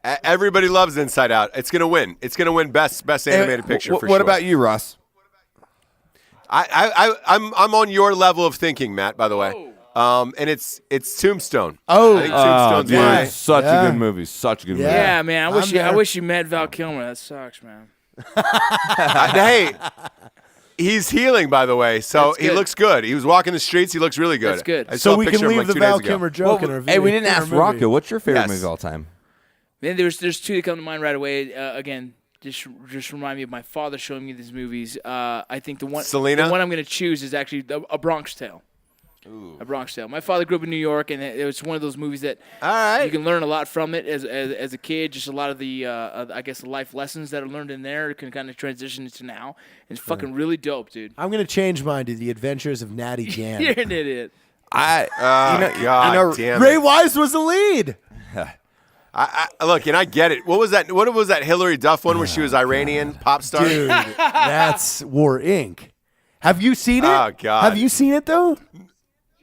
Speaker 2: that.
Speaker 5: Everybody loves Inside Out. It's gonna win. It's gonna win best animated picture for sure.
Speaker 4: What about you, Ross?
Speaker 5: I'm on your level of thinking, Matt. By the way, and it's Tombstone.
Speaker 2: Oh.
Speaker 5: I think Tombstone's
Speaker 4: dude,
Speaker 5: mine.
Speaker 4: such a good movie. Such a good movie.
Speaker 3: Yeah, man. I
Speaker 2: I'm
Speaker 3: wish you met Val Kilmer. That sucks, man.
Speaker 5: Hey, he's healing, by the way, so
Speaker 3: That's
Speaker 5: he
Speaker 3: good.
Speaker 5: looks good. He was walking the streets. He looks really good.
Speaker 3: That's good.
Speaker 5: I saw
Speaker 2: So
Speaker 5: a
Speaker 2: we
Speaker 5: picture
Speaker 2: can
Speaker 5: of him
Speaker 2: leave
Speaker 5: like
Speaker 2: the
Speaker 5: 2
Speaker 2: Val
Speaker 5: days ago.
Speaker 2: Kilmer joke in our
Speaker 4: Hey, we didn't
Speaker 2: in our
Speaker 4: ask
Speaker 2: movie.
Speaker 4: Rocco. What's your favorite
Speaker 5: Yes.
Speaker 4: movie of all time?
Speaker 3: Man, there's two that come to mind right away. Again, just remind me of my father showing me these movies. I think the one
Speaker 5: Selena?
Speaker 3: the one I'm going to choose is actually A Bronx Tale. A Bronx Tale. My father grew up in New York, and it was one of those movies that you can learn a lot from it as a kid. Just a lot of the I guess the life lessons that are learned in there can kind of transition into now. It's fucking really dope, dude.
Speaker 2: I'm going to change mine to The Adventures of Natty Jan.
Speaker 3: You're an idiot.
Speaker 5: God damn
Speaker 2: Ray
Speaker 5: it.
Speaker 2: Wise was the lead.
Speaker 5: Look, and I get it. What was that Hillary Duff one where she was Iranian pop star?
Speaker 2: Dude, that's War Inc. Have you seen it?
Speaker 5: Oh, God.
Speaker 2: Have you seen it, though?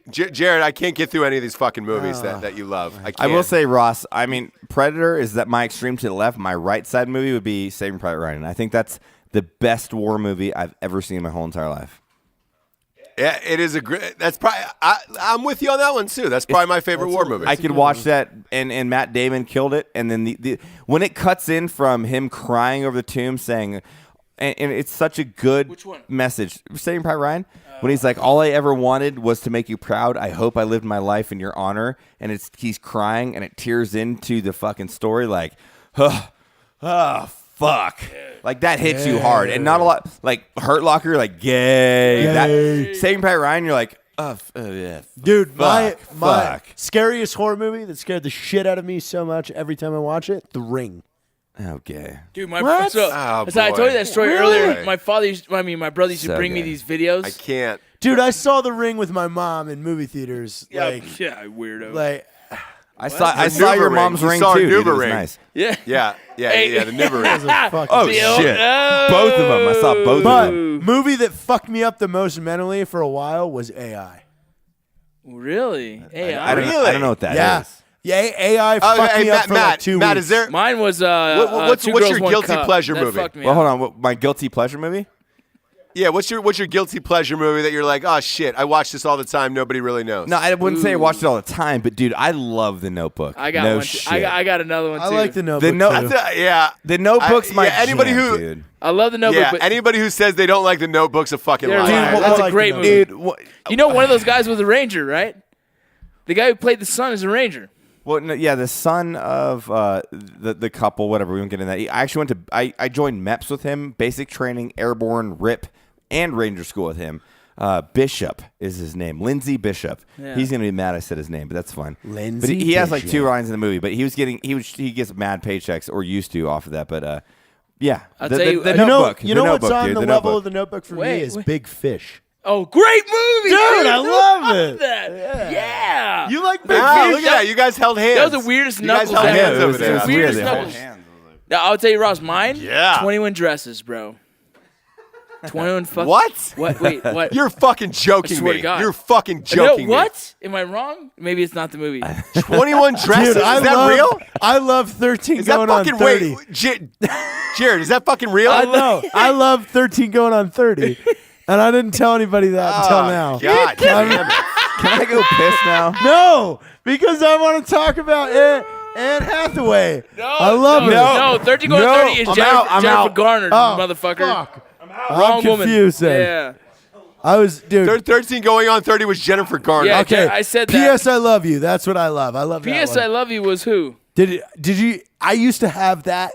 Speaker 5: Jared, I can't get through any of these fucking movies that you love. I can't.
Speaker 4: I will say, Ross, I mean, Predator is that my extreme to the left. My right side movie would be Saving Private Ryan. I think that's the best war movie I've ever seen in my whole entire life.
Speaker 5: Yeah, it is a great. That's probably. I'm with you on that one too. That's probably my favorite war movie.
Speaker 4: I could watch that, and Matt Damon killed it. And then the when it cuts in from him crying over the tomb, saying, and it's such a good
Speaker 3: Which one?
Speaker 4: message. Saving Private Ryan, when he's like, "All I ever wanted was to make you proud. I hope I lived my life in your honor." And he's crying, and it tears into the fucking story, like, fuck. Like, that hits you hard. And not a lot, like, Hurt Locker, like, gay. That, Saving Private Ryan, you're like, yeah.
Speaker 2: Dude, my
Speaker 4: fuck.
Speaker 2: scariest horror movie that scared the shit out of me so much every time I watch it, The Ring.
Speaker 4: Okay.
Speaker 3: Dude,
Speaker 2: What?
Speaker 3: so
Speaker 5: Oh,
Speaker 3: I told you that story
Speaker 2: Really?
Speaker 3: earlier. My brother used to
Speaker 4: So
Speaker 3: bring me
Speaker 4: good.
Speaker 3: these videos.
Speaker 5: I can't.
Speaker 2: Dude, I saw The Ring with my mom in movie theaters.
Speaker 3: yeah, weirdo.
Speaker 4: I saw your
Speaker 5: Nuva
Speaker 4: mom's
Speaker 5: ring. You
Speaker 4: ring
Speaker 5: saw a
Speaker 4: too. Dude. It
Speaker 5: Nuva
Speaker 4: was
Speaker 5: ring.
Speaker 4: nice.
Speaker 3: yeah.
Speaker 5: Yeah, the Nuva ring.
Speaker 4: Oh
Speaker 3: Deal.
Speaker 4: shit!
Speaker 3: Oh.
Speaker 4: Both of them. I saw both
Speaker 2: But
Speaker 4: of them.
Speaker 2: movie that fucked me up the most mentally for a while was AI.
Speaker 3: Really? Hey,
Speaker 4: I don't know what that is.
Speaker 2: Yeah, AI fucked me up for like 2 weeks.
Speaker 5: Matt, is there?
Speaker 3: Mine was
Speaker 5: what's
Speaker 3: Two
Speaker 5: your
Speaker 3: Girls, One
Speaker 5: guilty
Speaker 3: Cup.
Speaker 5: pleasure
Speaker 3: That
Speaker 5: movie?
Speaker 3: fucked me
Speaker 4: Well,
Speaker 3: up.
Speaker 4: hold on. My guilty pleasure movie?
Speaker 5: Yeah, what's your guilty pleasure movie that you're like, oh shit, I watch this all the time. Nobody really knows.
Speaker 4: No, I wouldn't say I watched it all the time, but dude, I love The Notebook.
Speaker 3: I got
Speaker 4: no
Speaker 3: one.
Speaker 4: shit.
Speaker 3: I got another one too.
Speaker 2: I like The Notebook.
Speaker 5: Yeah,
Speaker 4: The Notebook's my
Speaker 5: anybody
Speaker 4: jam,
Speaker 5: who
Speaker 4: dude.
Speaker 3: I love the Notebook.
Speaker 5: yeah
Speaker 3: but
Speaker 5: anybody who says they don't like The Notebook's a fucking
Speaker 3: they're
Speaker 5: liar.
Speaker 3: lying.
Speaker 2: Dude,
Speaker 3: That's
Speaker 2: I
Speaker 3: a
Speaker 2: like
Speaker 3: great
Speaker 2: the
Speaker 3: movie.
Speaker 2: Notebook.
Speaker 4: Dude,
Speaker 3: You know, one of those guys was a ranger, right? The guy who played the son is a ranger.
Speaker 4: well, no, yeah, the son of the couple, whatever. We won't get into that. I actually went to. I joined MEPS with him, basic training, airborne, RIP, and Ranger school with him. Bishop is his name. Lindsay Bishop.
Speaker 3: Yeah.
Speaker 4: He's gonna be mad I said his name, but that's fine.
Speaker 2: Lindsay
Speaker 4: But he has like
Speaker 2: Bishop.
Speaker 4: 2 lines in the movie, but he gets mad paychecks or used to off of that. But yeah,
Speaker 3: I'll
Speaker 4: the
Speaker 3: tell you-
Speaker 4: the
Speaker 3: You
Speaker 4: Notebook.
Speaker 2: You know
Speaker 4: the
Speaker 2: what's
Speaker 4: Notebook,
Speaker 2: on
Speaker 4: dude,
Speaker 2: the
Speaker 4: the
Speaker 2: level
Speaker 4: Notebook.
Speaker 2: of The Notebook for
Speaker 3: Wait,
Speaker 2: me is
Speaker 3: wait.
Speaker 2: Big Fish.
Speaker 3: Oh, great movie,
Speaker 2: Dude, I love it.
Speaker 3: that. Yeah.
Speaker 2: You like Big
Speaker 5: Ah,
Speaker 2: Fish?
Speaker 5: look at that. You guys held hands.
Speaker 3: That was the weirdest
Speaker 5: You guys
Speaker 3: knuckles
Speaker 5: held
Speaker 3: ever.
Speaker 5: hands
Speaker 4: Yeah,
Speaker 5: over
Speaker 4: it
Speaker 5: there.
Speaker 4: was
Speaker 3: Weirdest
Speaker 4: weird.
Speaker 3: knuckles. Now, I'll tell you, Ross, mine.
Speaker 5: Yeah.
Speaker 3: 21 Dresses, bro. 21 fuck.
Speaker 5: What?
Speaker 3: What? Wait, what?
Speaker 5: You're fucking joking
Speaker 3: I swear
Speaker 5: me.
Speaker 3: to God.
Speaker 5: You're fucking
Speaker 3: No,
Speaker 5: joking me.
Speaker 3: what? Am I wrong? Maybe it's not the movie.
Speaker 5: 21 dresses?
Speaker 2: Dude,
Speaker 5: is that real?
Speaker 2: I love 13
Speaker 5: Is that
Speaker 2: going
Speaker 5: fucking
Speaker 2: on 30.
Speaker 5: wait, Jared? Is that fucking real?
Speaker 2: I know. I love 13 going on 30. And I didn't tell anybody that until now.
Speaker 5: God damn it.
Speaker 4: Can I go piss now?
Speaker 2: No, because I want to talk about Anne Hathaway. I love her.
Speaker 3: No, 30 going
Speaker 4: No,
Speaker 3: 30 is
Speaker 4: I'm
Speaker 3: Jennifer,
Speaker 4: out, I'm
Speaker 3: Jennifer
Speaker 4: out.
Speaker 3: Garner,
Speaker 2: Oh,
Speaker 3: motherfucker.
Speaker 2: Fuck.
Speaker 3: Wrong
Speaker 2: I'm
Speaker 3: woman.
Speaker 2: confused then.
Speaker 3: Yeah.
Speaker 2: I was, dude.
Speaker 5: 13 going on 30 was Jennifer Garner.
Speaker 3: Yeah.
Speaker 2: Okay,
Speaker 3: I said that.
Speaker 2: P.S. I love you. That's what I love. I love that
Speaker 3: P.S.
Speaker 2: one.
Speaker 3: I Love You was who?
Speaker 2: Did you? I used to have that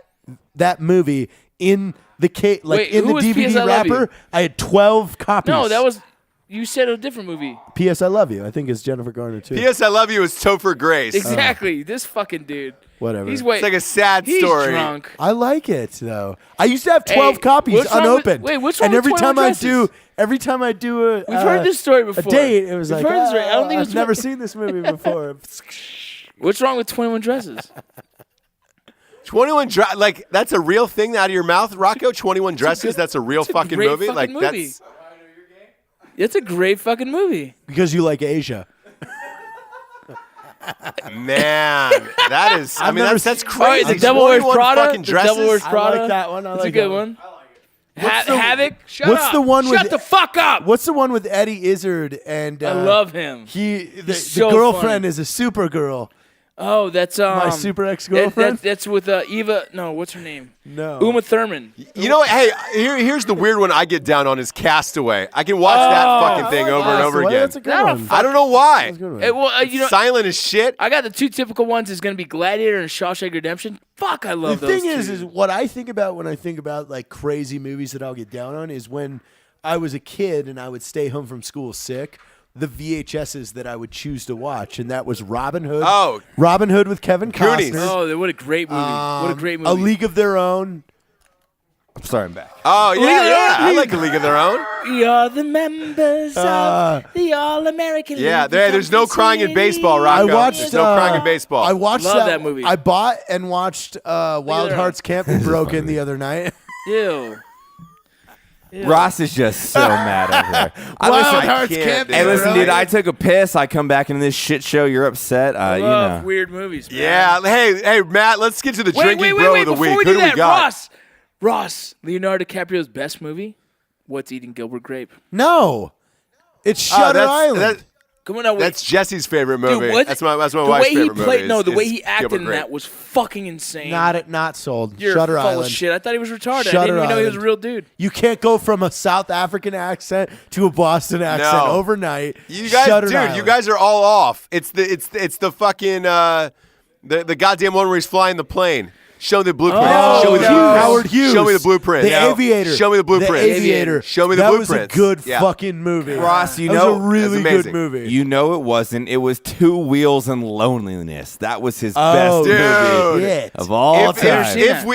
Speaker 2: movie in the
Speaker 3: Wait,
Speaker 2: in
Speaker 3: who
Speaker 2: the
Speaker 3: was P.S.
Speaker 2: DVD
Speaker 3: I Love You?
Speaker 2: wrapper. I had 12 copies.
Speaker 3: No, that was You said a different movie.
Speaker 2: P.S. I Love You. I think it's Jennifer Garner too.
Speaker 5: P.S. I Love You is Topher Grace.
Speaker 3: Exactly. This fucking dude.
Speaker 2: Whatever.
Speaker 3: He's
Speaker 5: It's like a sad
Speaker 3: he's
Speaker 5: story.
Speaker 3: drunk.
Speaker 2: I like it though. I used to have 12
Speaker 3: Hey,
Speaker 2: copies
Speaker 3: what's wrong with-
Speaker 2: unopened.
Speaker 3: wait, what's wrong
Speaker 2: and
Speaker 3: with
Speaker 2: every
Speaker 3: 21
Speaker 2: time
Speaker 3: Dresses?
Speaker 2: every time I do a
Speaker 3: We've heard this story
Speaker 2: a
Speaker 3: before.
Speaker 2: date, it was
Speaker 3: We've
Speaker 2: like
Speaker 3: heard this story. I don't think
Speaker 2: I've
Speaker 3: it's
Speaker 2: never
Speaker 3: what-
Speaker 2: seen this movie before.
Speaker 3: What's wrong with 21 Dresses?
Speaker 5: 21 like that's a real thing out of your mouth, Rocco? 21 Dresses? That's a real fucking
Speaker 3: great
Speaker 5: movie?
Speaker 3: fucking
Speaker 5: Like
Speaker 3: movie.
Speaker 5: that's
Speaker 3: It's a great fucking movie.
Speaker 2: Because you like Asia.
Speaker 5: man, that is I mean
Speaker 2: never
Speaker 5: that's
Speaker 3: All right,
Speaker 5: crazy.
Speaker 3: The Devil Wears
Speaker 5: 21
Speaker 3: Prada.
Speaker 5: fucking
Speaker 3: The
Speaker 5: dresses.
Speaker 3: Devil Wears
Speaker 2: I
Speaker 3: Prada.
Speaker 2: like that one. I
Speaker 3: That's
Speaker 2: like
Speaker 3: a good
Speaker 2: that
Speaker 3: one.
Speaker 2: the-
Speaker 3: Havoc. Shut
Speaker 2: what's
Speaker 3: up.
Speaker 2: the one with
Speaker 3: Shut the fuck up.
Speaker 2: What's the one with Eddie Izzard and
Speaker 3: I love him.
Speaker 2: the
Speaker 3: so
Speaker 2: girlfriend
Speaker 3: funny.
Speaker 2: is a super girl.
Speaker 3: Oh, that's
Speaker 2: My super ex-girlfriend?
Speaker 3: That's with Eva. No, what's her name?
Speaker 2: No.
Speaker 3: Uma Thurman.
Speaker 5: You know what? Hey, here's the weird one I get down on is Castaway. I can watch that fucking thing over and over
Speaker 2: Castaway,
Speaker 5: again.
Speaker 2: That's a good
Speaker 3: Not a
Speaker 2: one.
Speaker 5: I don't know why.
Speaker 2: That's a good one.
Speaker 3: Hey, well, you know,
Speaker 5: Silent as shit.
Speaker 3: I got the two typical ones. Is going to be Gladiator and Shawshank Redemption. Fuck, I love
Speaker 2: The
Speaker 3: those
Speaker 2: thing
Speaker 3: two.
Speaker 2: is what I think about when I think about like crazy movies that I'll get down on is when I was a kid and I would stay home from school sick. The VHSs that I would choose to watch, and that was Robin Hood.
Speaker 5: Oh.
Speaker 2: Robin Hood with Kevin
Speaker 5: Goonies.
Speaker 2: Costner.
Speaker 3: Oh, what a great movie! What a great movie!
Speaker 2: A League of Their Own.
Speaker 4: I'm sorry, I'm back.
Speaker 5: Oh
Speaker 3: League of
Speaker 5: yeah,
Speaker 3: Their
Speaker 5: yeah.
Speaker 3: Own.
Speaker 5: I like A League of Their Own.
Speaker 3: We are the members of the All-American.
Speaker 5: Yeah,
Speaker 3: League
Speaker 5: there's no crying in baseball, Rocco.
Speaker 2: I watched.
Speaker 5: There's no crying in baseball.
Speaker 2: I watched
Speaker 3: Love that movie.
Speaker 2: I bought and watched Wild
Speaker 3: Their
Speaker 2: Hearts Can't Be Broken the other night.
Speaker 3: Ew.
Speaker 4: Ross is just so mad over there.
Speaker 2: Wild
Speaker 5: I
Speaker 2: Hearts
Speaker 5: can't
Speaker 2: Can't
Speaker 5: do
Speaker 2: Be
Speaker 5: it.
Speaker 4: Hey, listen,
Speaker 2: Broken.
Speaker 4: dude, I took a piss. I come back into this shit show. You're upset.
Speaker 3: I
Speaker 4: You
Speaker 3: love
Speaker 4: know.
Speaker 3: weird movies. Man.
Speaker 5: yeah, hey, Matt. Let's get to the
Speaker 3: Wait,
Speaker 5: drinking bro of the
Speaker 3: before
Speaker 5: week.
Speaker 3: we
Speaker 5: Who
Speaker 3: do
Speaker 5: do
Speaker 3: that,
Speaker 5: we got?
Speaker 3: Ross, Leonardo DiCaprio's best movie. What's Eating Gilbert Grape?
Speaker 2: No, it's Shutter Island.
Speaker 3: Come on now, wait.
Speaker 5: That's Jesse's favorite movie.
Speaker 3: Dude, what?
Speaker 5: That's my wife's
Speaker 3: the way he
Speaker 5: favorite
Speaker 3: played,
Speaker 5: movie.
Speaker 3: No, the way
Speaker 5: is
Speaker 3: he acted
Speaker 5: Gilbert
Speaker 3: in
Speaker 5: Grape.
Speaker 3: that was fucking insane.
Speaker 2: Not sold.
Speaker 3: You're
Speaker 2: Shutter
Speaker 3: full
Speaker 2: Island.
Speaker 3: of shit. I thought he was retarded. I
Speaker 2: Shutter
Speaker 3: didn't even know he was a
Speaker 2: Island.
Speaker 3: real dude.
Speaker 2: You can't go from a South African accent to a Boston accent
Speaker 5: No.
Speaker 2: overnight.
Speaker 5: You guys,
Speaker 2: Shutter
Speaker 5: dude,
Speaker 2: Island.
Speaker 5: you guys are all off. It's the fucking the goddamn one where he's flying the plane. Show me the blueprint.
Speaker 3: Oh,
Speaker 5: Show me the
Speaker 3: no.
Speaker 5: blueprint.
Speaker 2: Howard Hughes.
Speaker 5: Show me the blueprint.
Speaker 2: The
Speaker 5: No.
Speaker 2: Aviator.
Speaker 5: Show me the blueprint.
Speaker 2: The Aviator.
Speaker 5: Show me the
Speaker 2: that
Speaker 5: blueprint.
Speaker 2: was a good
Speaker 5: Yeah.
Speaker 2: fucking movie.
Speaker 4: Ross, you
Speaker 2: that
Speaker 4: know-
Speaker 2: was a really
Speaker 5: That's
Speaker 2: good
Speaker 5: amazing.
Speaker 2: movie.
Speaker 4: You know it wasn't. It was Two Wheels and Loneliness. That was his
Speaker 2: Oh,
Speaker 4: best
Speaker 5: dude.
Speaker 4: movie
Speaker 2: Yeah.
Speaker 4: of all
Speaker 5: If,
Speaker 4: time.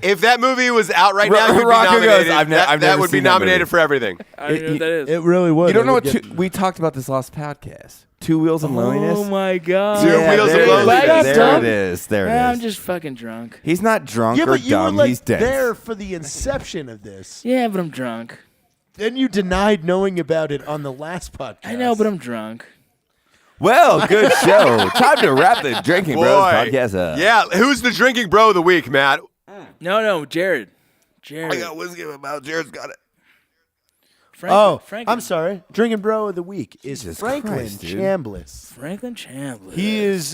Speaker 5: if that movie was out right now, you'd be
Speaker 4: Rocco goes,
Speaker 5: nominated.
Speaker 4: I've
Speaker 5: that
Speaker 4: never
Speaker 5: would be
Speaker 4: seen that
Speaker 5: nominated
Speaker 4: movie.
Speaker 5: for everything.
Speaker 3: I don't know what that is.
Speaker 2: It really was.
Speaker 4: You don't know
Speaker 2: It
Speaker 4: what
Speaker 2: would get-
Speaker 4: we talked about this last podcast. Two Wheels and Loneliness.
Speaker 3: Oh my god.
Speaker 5: Two Wheels
Speaker 4: there
Speaker 5: of
Speaker 4: it is.
Speaker 5: Loneliness.
Speaker 4: There it is. There it is.
Speaker 3: I'm just fucking drunk.
Speaker 4: He's not drunk
Speaker 2: Yeah,
Speaker 4: or
Speaker 2: but you were
Speaker 4: dumb.
Speaker 2: like
Speaker 4: He's dead.
Speaker 2: there for the inception of this.
Speaker 3: Yeah, but I'm drunk.
Speaker 2: Then you denied knowing about it on the last podcast.
Speaker 3: I know, but I'm drunk.
Speaker 4: Well, good show. Time to wrap the Drinking Bros
Speaker 5: Boy.
Speaker 4: podcast up.
Speaker 5: Yeah, who's the drinking bro of the week, Matt?
Speaker 3: No, Jared. Jared.
Speaker 5: whiskey about Jared's got it.
Speaker 3: Franklin.
Speaker 2: I'm sorry. Drinking Bro of the Week is
Speaker 4: Jesus
Speaker 2: Franklin
Speaker 4: Christ, dude.
Speaker 2: Chambliss.
Speaker 3: Franklin Chandler.
Speaker 2: He is.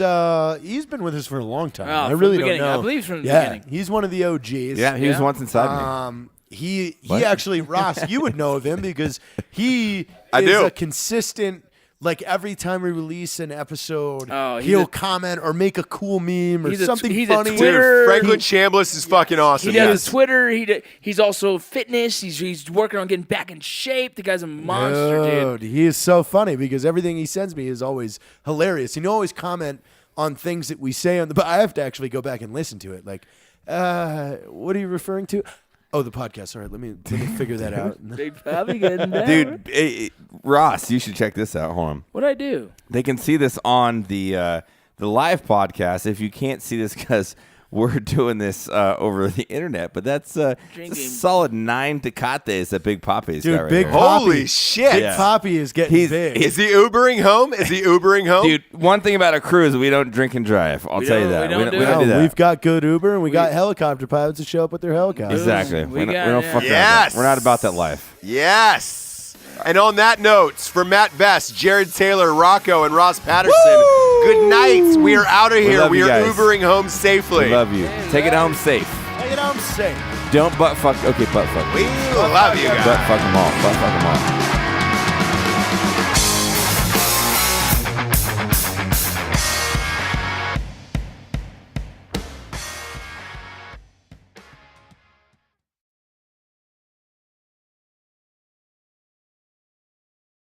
Speaker 2: He's been with us for a long time.
Speaker 3: Oh,
Speaker 2: I
Speaker 3: from
Speaker 2: really
Speaker 3: the
Speaker 2: don't
Speaker 3: beginning.
Speaker 2: know.
Speaker 3: I believe from the
Speaker 2: yeah,
Speaker 3: beginning.
Speaker 2: he's one of the OGs.
Speaker 4: Yeah, he was
Speaker 3: Yeah.
Speaker 4: once inside me.
Speaker 2: He
Speaker 4: What?
Speaker 2: actually Ross, you would know of him because he
Speaker 5: I
Speaker 2: is
Speaker 5: do.
Speaker 2: a consistent. Like every time we release an episode,
Speaker 3: Oh, he's
Speaker 2: he'll
Speaker 3: a-
Speaker 2: comment or make a cool meme or
Speaker 3: He's a-
Speaker 2: something
Speaker 3: he's a
Speaker 2: funny.
Speaker 3: Twitter-
Speaker 5: Dude, Franklin Chambliss is fucking awesome.
Speaker 3: He does
Speaker 5: yes.
Speaker 3: Twitter. He's also fitness. He's working on getting back in shape. The guy's a monster, dude.
Speaker 2: He is so funny because everything he sends me is always hilarious. And he'll always comment on things that we say on the. But I have to actually go back and listen to it. Like, what are you referring to? Oh, the podcast. All right, let me figure that out.
Speaker 3: They probably getting down.
Speaker 4: Dude, Ross, you should check this out. Hold on.
Speaker 3: What'd I do?
Speaker 4: They can see this on the live podcast. If you can't see this because we're doing this over the internet, but that's a
Speaker 3: Drinking.
Speaker 4: solid 9 Tecates that Big Papi's
Speaker 2: Dude,
Speaker 4: got right
Speaker 2: Big
Speaker 4: here.
Speaker 2: Pop-
Speaker 5: Holy
Speaker 2: Poppy.
Speaker 5: shit.
Speaker 2: Big
Speaker 4: Yeah.
Speaker 2: Poppy is getting
Speaker 4: He's-
Speaker 2: big.
Speaker 5: Is he Ubering home? Is he Ubering home?
Speaker 4: Dude, one thing about a crew is we don't drink and drive. I'll
Speaker 3: We
Speaker 4: tell you
Speaker 3: don't-
Speaker 4: that.
Speaker 3: we don't do
Speaker 4: we
Speaker 3: it.
Speaker 4: don't do that.
Speaker 2: We've got good Uber and we got helicopter pilots that show up with their helicopters.
Speaker 4: Exactly.
Speaker 3: We
Speaker 4: We don't
Speaker 3: got-
Speaker 4: fuck around.
Speaker 5: Yes.
Speaker 4: We're not about that life.
Speaker 5: Yes. And on that note, for Matt Best, Jared Taylor, Rocco, and Ross Patterson, good night. We are out of here.
Speaker 4: love
Speaker 5: We
Speaker 4: you
Speaker 5: are
Speaker 4: guys.
Speaker 5: Ubering home safely.
Speaker 4: We love you. Take it home safe.
Speaker 2: Take it home safe.
Speaker 4: Don't butt fuck. Okay, butt fuck.
Speaker 5: We love you guys.
Speaker 4: Butt fuck them all. Butt fuck them all.